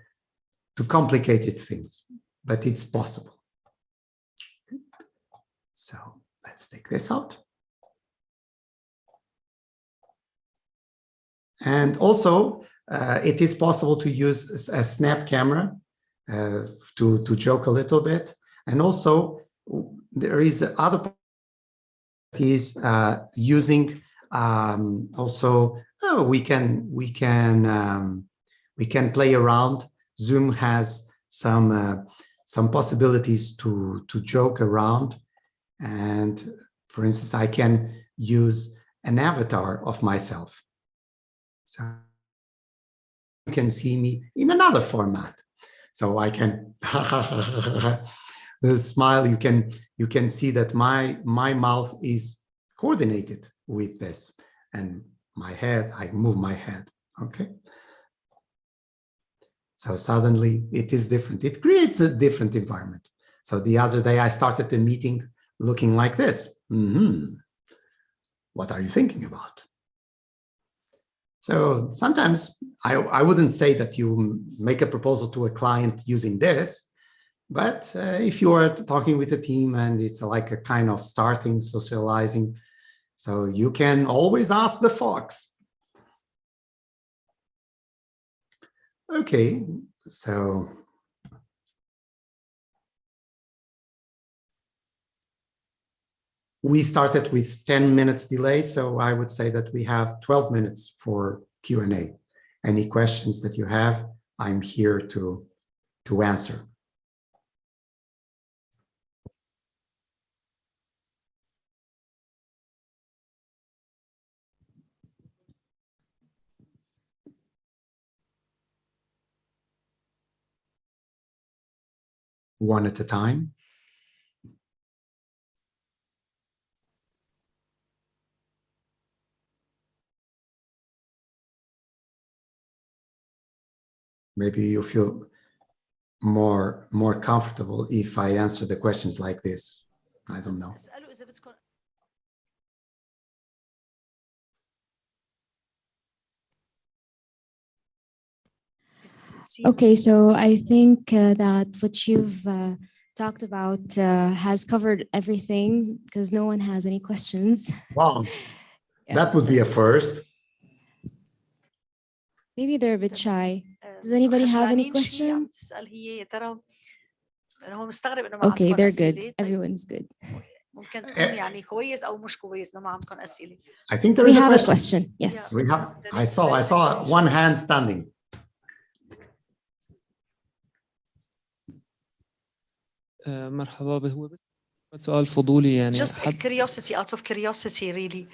to complicated things, but it's possible. So let's take this out. And also, it is possible to use a snap camera to joke a little bit. And also, there is other is using also. Oh, we can play around. Zoom has some possibilities to joke around, and for instance, I can use an avatar of myself. So you can see me in another format. So I can smile. You can see that my mouth is coordinated with this, and my head, I move my head. Okay. So suddenly it is different. It creates a different environment. So the other day I started the meeting looking like this. What are you thinking about? So sometimes I wouldn't say that you make a proposal to a client using this, but if you are talking with a team and it's like a kind of starting socializing, so you can always ask the fox. Okay, so we started with 10 minutes delay, so I would say that we have 12 minutes for Q&A. Any questions that you have, I'm here to answer. One at a time. Maybe you feel more comfortable if I answer the questions like this. I don't know. Okay, so I think that what you've talked about has covered everything because no one has any questions. Wow, Yeah. That would be a first. Maybe they're a bit shy. Does anybody have any questions? Okay, they're good. Everyone's good. ممكن تكون يعني كويس أو مش كويس إنه ما عندكم أسئلة. I think there We is have a a question. Yes. We have. I saw one hand standing. مرحبا، هو بس سؤال فضولي يعني. Just curiosity, out of curiosity, really.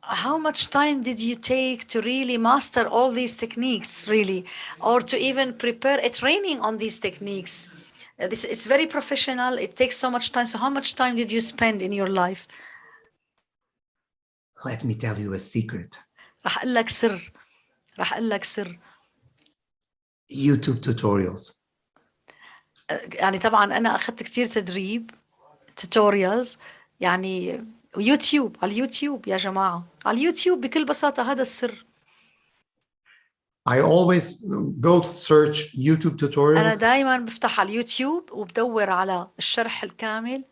How much time did you take to really master all these techniques, really, or to even prepare a training on these techniques? It's very professional. It takes so much time. So how much time did you spend in your life? Let me tell you a secret. راح أقول لك سر. راح أقول لك سر. YouTube tutorials. يعني طبعا أنا أخذت كتير تدريب tutorials يعني يوتيوب على اليوتيوب يا جماعة على اليوتيوب بكل بساطة هذا السر. I always go search YouTube tutorials. أنا دائما بفتح على اليوتيوب وبدور على الشرح الكامل.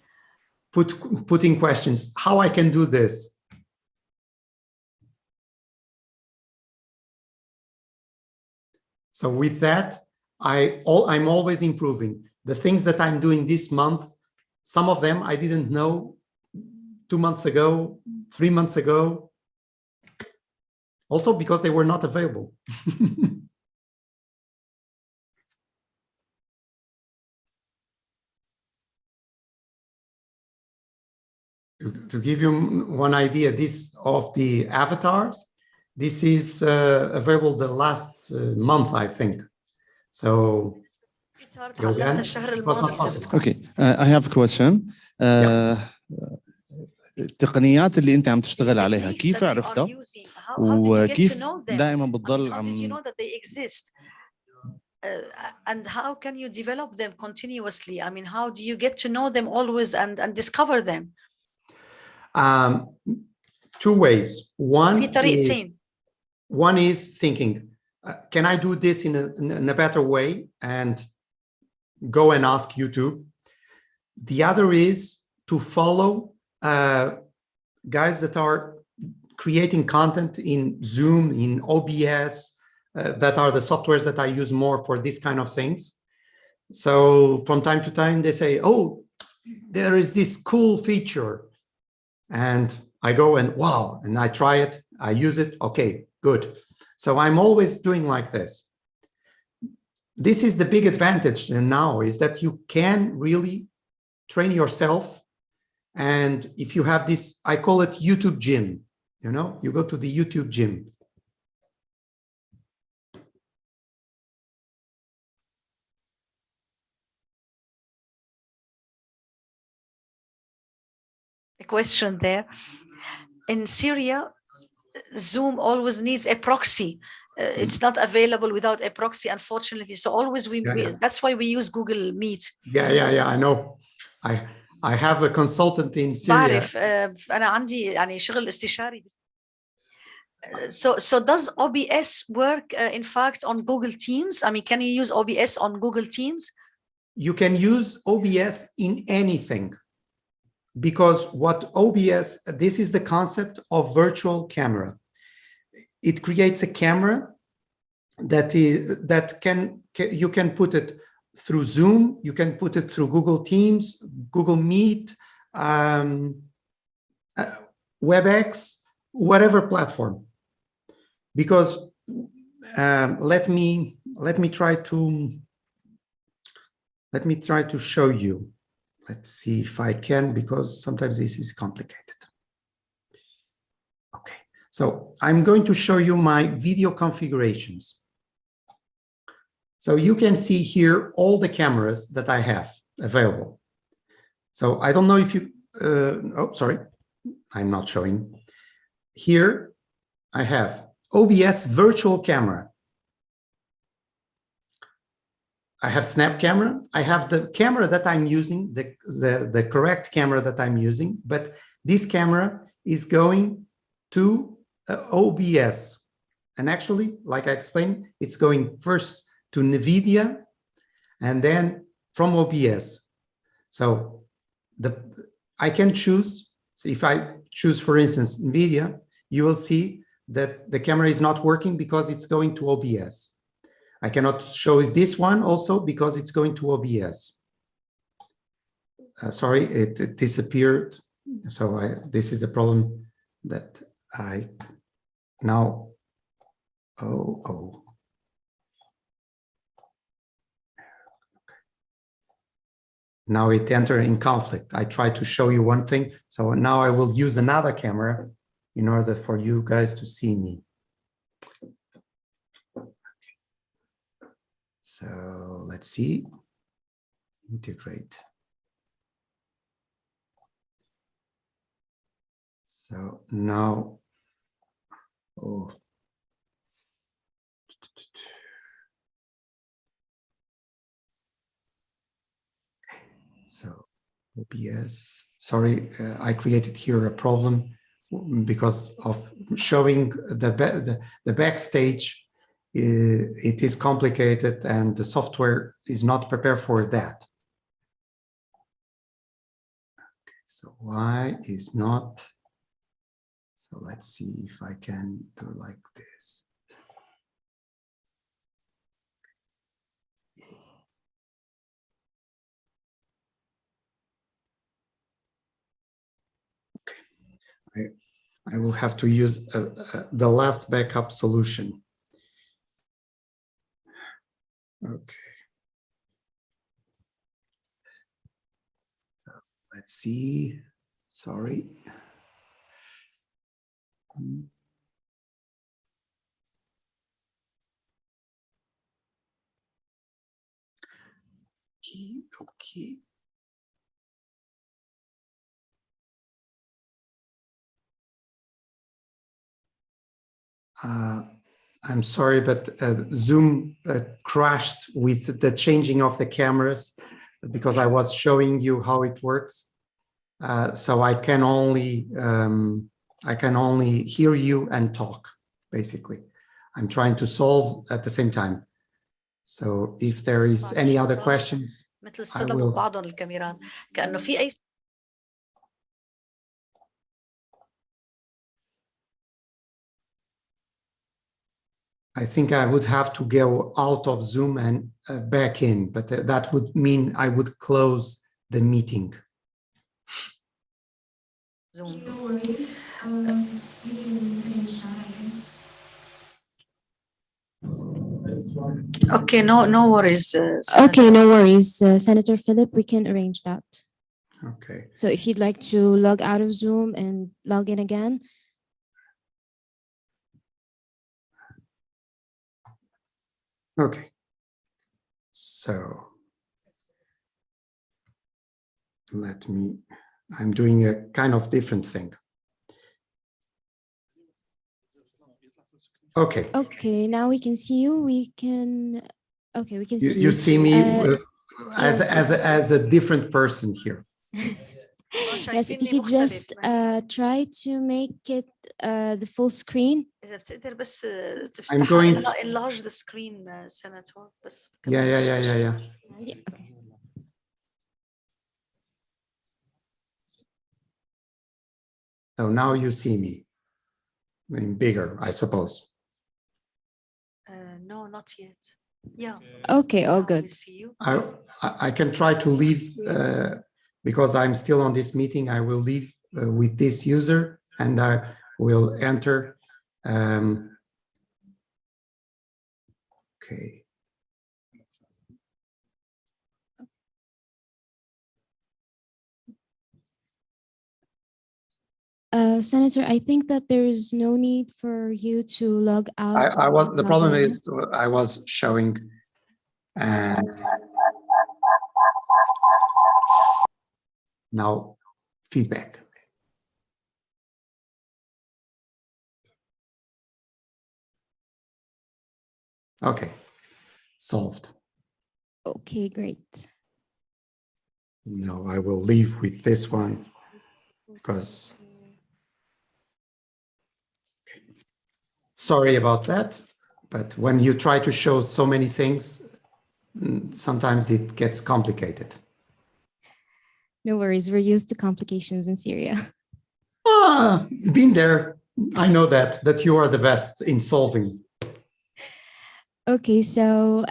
Putting questions. How I can do this? So with that, I'm always improving. The things that I'm doing this month, some of them I didn't know 2 months ago, 3 months ago. Also because they were not available. To give you one idea, this of the avatars, this is available the last month, I think. So, Okay, I have a question. التقنيات اللي انت عم تشتغل عليها كيف عرفتها وكيف دائما بتضل عم and how can you develop them continuously? I mean, how do you get to know them always and discover them? Two ways. One is thinking, can I do this in a better way, and go and ask YouTube. The other is to follow guys that are creating content in Zoom, in OBS, that are the softwares that I use more for this kind of things. So from time to time they say, oh, there is this cool feature, and I go and wow, and I try it, I use it, okay, good. So I'm always doing like this. This is the big advantage now, is that you can really train yourself. And if you have this, I call it YouTube gym, you know, you go to the YouTube gym. A question there. In Syria, Zoom always needs a proxy. It's not available without a proxy, unfortunately. So always that's why we use Google Meet. Yeah, I know. I have a consultant in Syria. بعرف أنا عندي يعني شغل استشاري. So does OBS work in fact on Google Teams? I mean, can you use OBS on Google Teams? You can use OBS in anything, because what OBS, this is the concept of virtual camera. It creates a camera you can put it through Zoom, you can put it through Google Teams, Google Meet, WebEx, whatever platform. Because let me try to show you. Let's see if I can, because sometimes this is complicated. Okay, so I'm going to show you my video configurations. So you can see here all the cameras that I have available. So I don't know if you, oh, sorry, I'm not showing. Here I have OBS virtual camera. I have snap camera. I have the camera that I'm using, the correct camera that I'm using, but this camera is going to OBS. And actually, like I explained, it's going first to NVIDIA and then from OBS. So I can choose. So if I choose, for instance, NVIDIA, you will see that the camera is not working because it's going to OBS. I cannot show this one also because it's going to OBS. Sorry, it disappeared. So this is the problem that I now, oh. Now it entered in conflict. I tried to show you one thing. So now I will use another camera in order for you guys to see me. So let's see, integrate. So now, oh. So OBS, sorry, I created here a problem because of showing the backstage. It is complicated and the software is not prepared for that. Okay, so why is not? So let's see if I can do like this. Okay, I will have to use the last backup solution. Okay. Let's see. Sorry. Okay. I'm sorry, but Zoom crashed with the changing of the cameras because I was showing you how it works. So I can only hear you and talk, basically. I'm trying to solve at the same time. So if there is any other questions, I will. I think I would have to go out of Zoom and back in, but that would mean I would close the meeting. Zoom. No worries. We can arrange that, I guess. Okay, no worries. Okay, no worries, Senator Philip. We can arrange that. Okay. So if you'd like to log out of Zoom and log in again. Okay. So I'm doing a kind of different thing. Okay. Okay, now we can see you. We can see you. You see me Yes. as a different person here. Yes, if you could just try to make it the full screen. I'm going. Enlarge the screen, Senator. Yeah. Okay. So now you see me. I mean, bigger, I suppose. No, not yet. Yeah. Okay, all good. We see you. I can try to leave because I'm still on this meeting. I will leave with this user and I will enter. Okay. Senator, I think that there's no need for you to log out. The problem is I was showing now feedback. Okay, solved. Okay, great. Now I will leave with this one because. Sorry about that, but when you try to show so many things, sometimes it gets complicated. No worries, we're used to complications in Syria. Been there. I know that you are the best in solving. Okay, so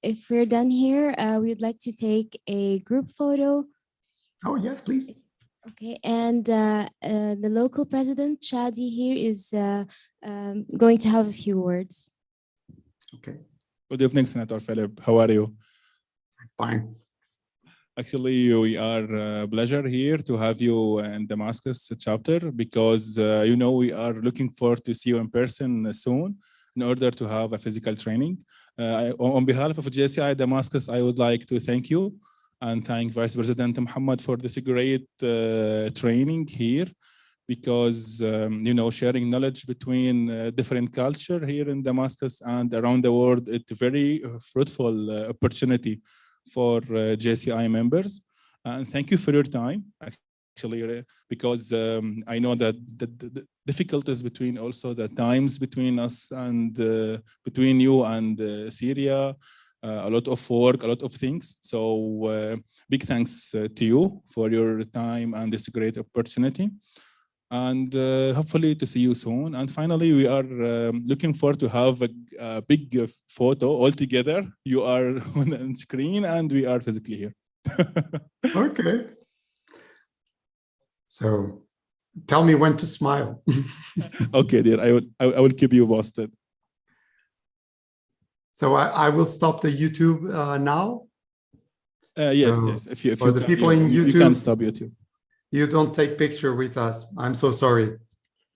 if we're done here, we would like to take a group photo. Oh yeah, please. Okay, and the local president, Shadi, here is going to have a few words. Okay. Good evening, Senator Philip. How are you? Fine. Actually, we are pleasure here to have you in Damascus chapter because, we are looking forward to see you in person soon in order to have a physical training. On behalf of JCI Damascus, I would like to thank you and thank Vice President Muhammad for this great training here because, sharing knowledge between different culture here in Damascus and around the world, it's a very fruitful opportunity for JCI members. And thank you for your time, actually, because I know that the difficulties between also the times between us and between you and Syria, a lot of work, a lot of things. So big thanks to you for your time and this great opportunity. And hopefully to see you soon. And finally, we are looking forward to have a big photo all together. You are on the screen and we are physically here. Okay. So tell me when to smile. Okay, dear. I will keep you posted. So I will stop the YouTube now. Yes. If you the people in YouTube, you can stop YouTube. You don't take picture with us. I'm so sorry.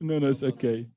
No, it's okay.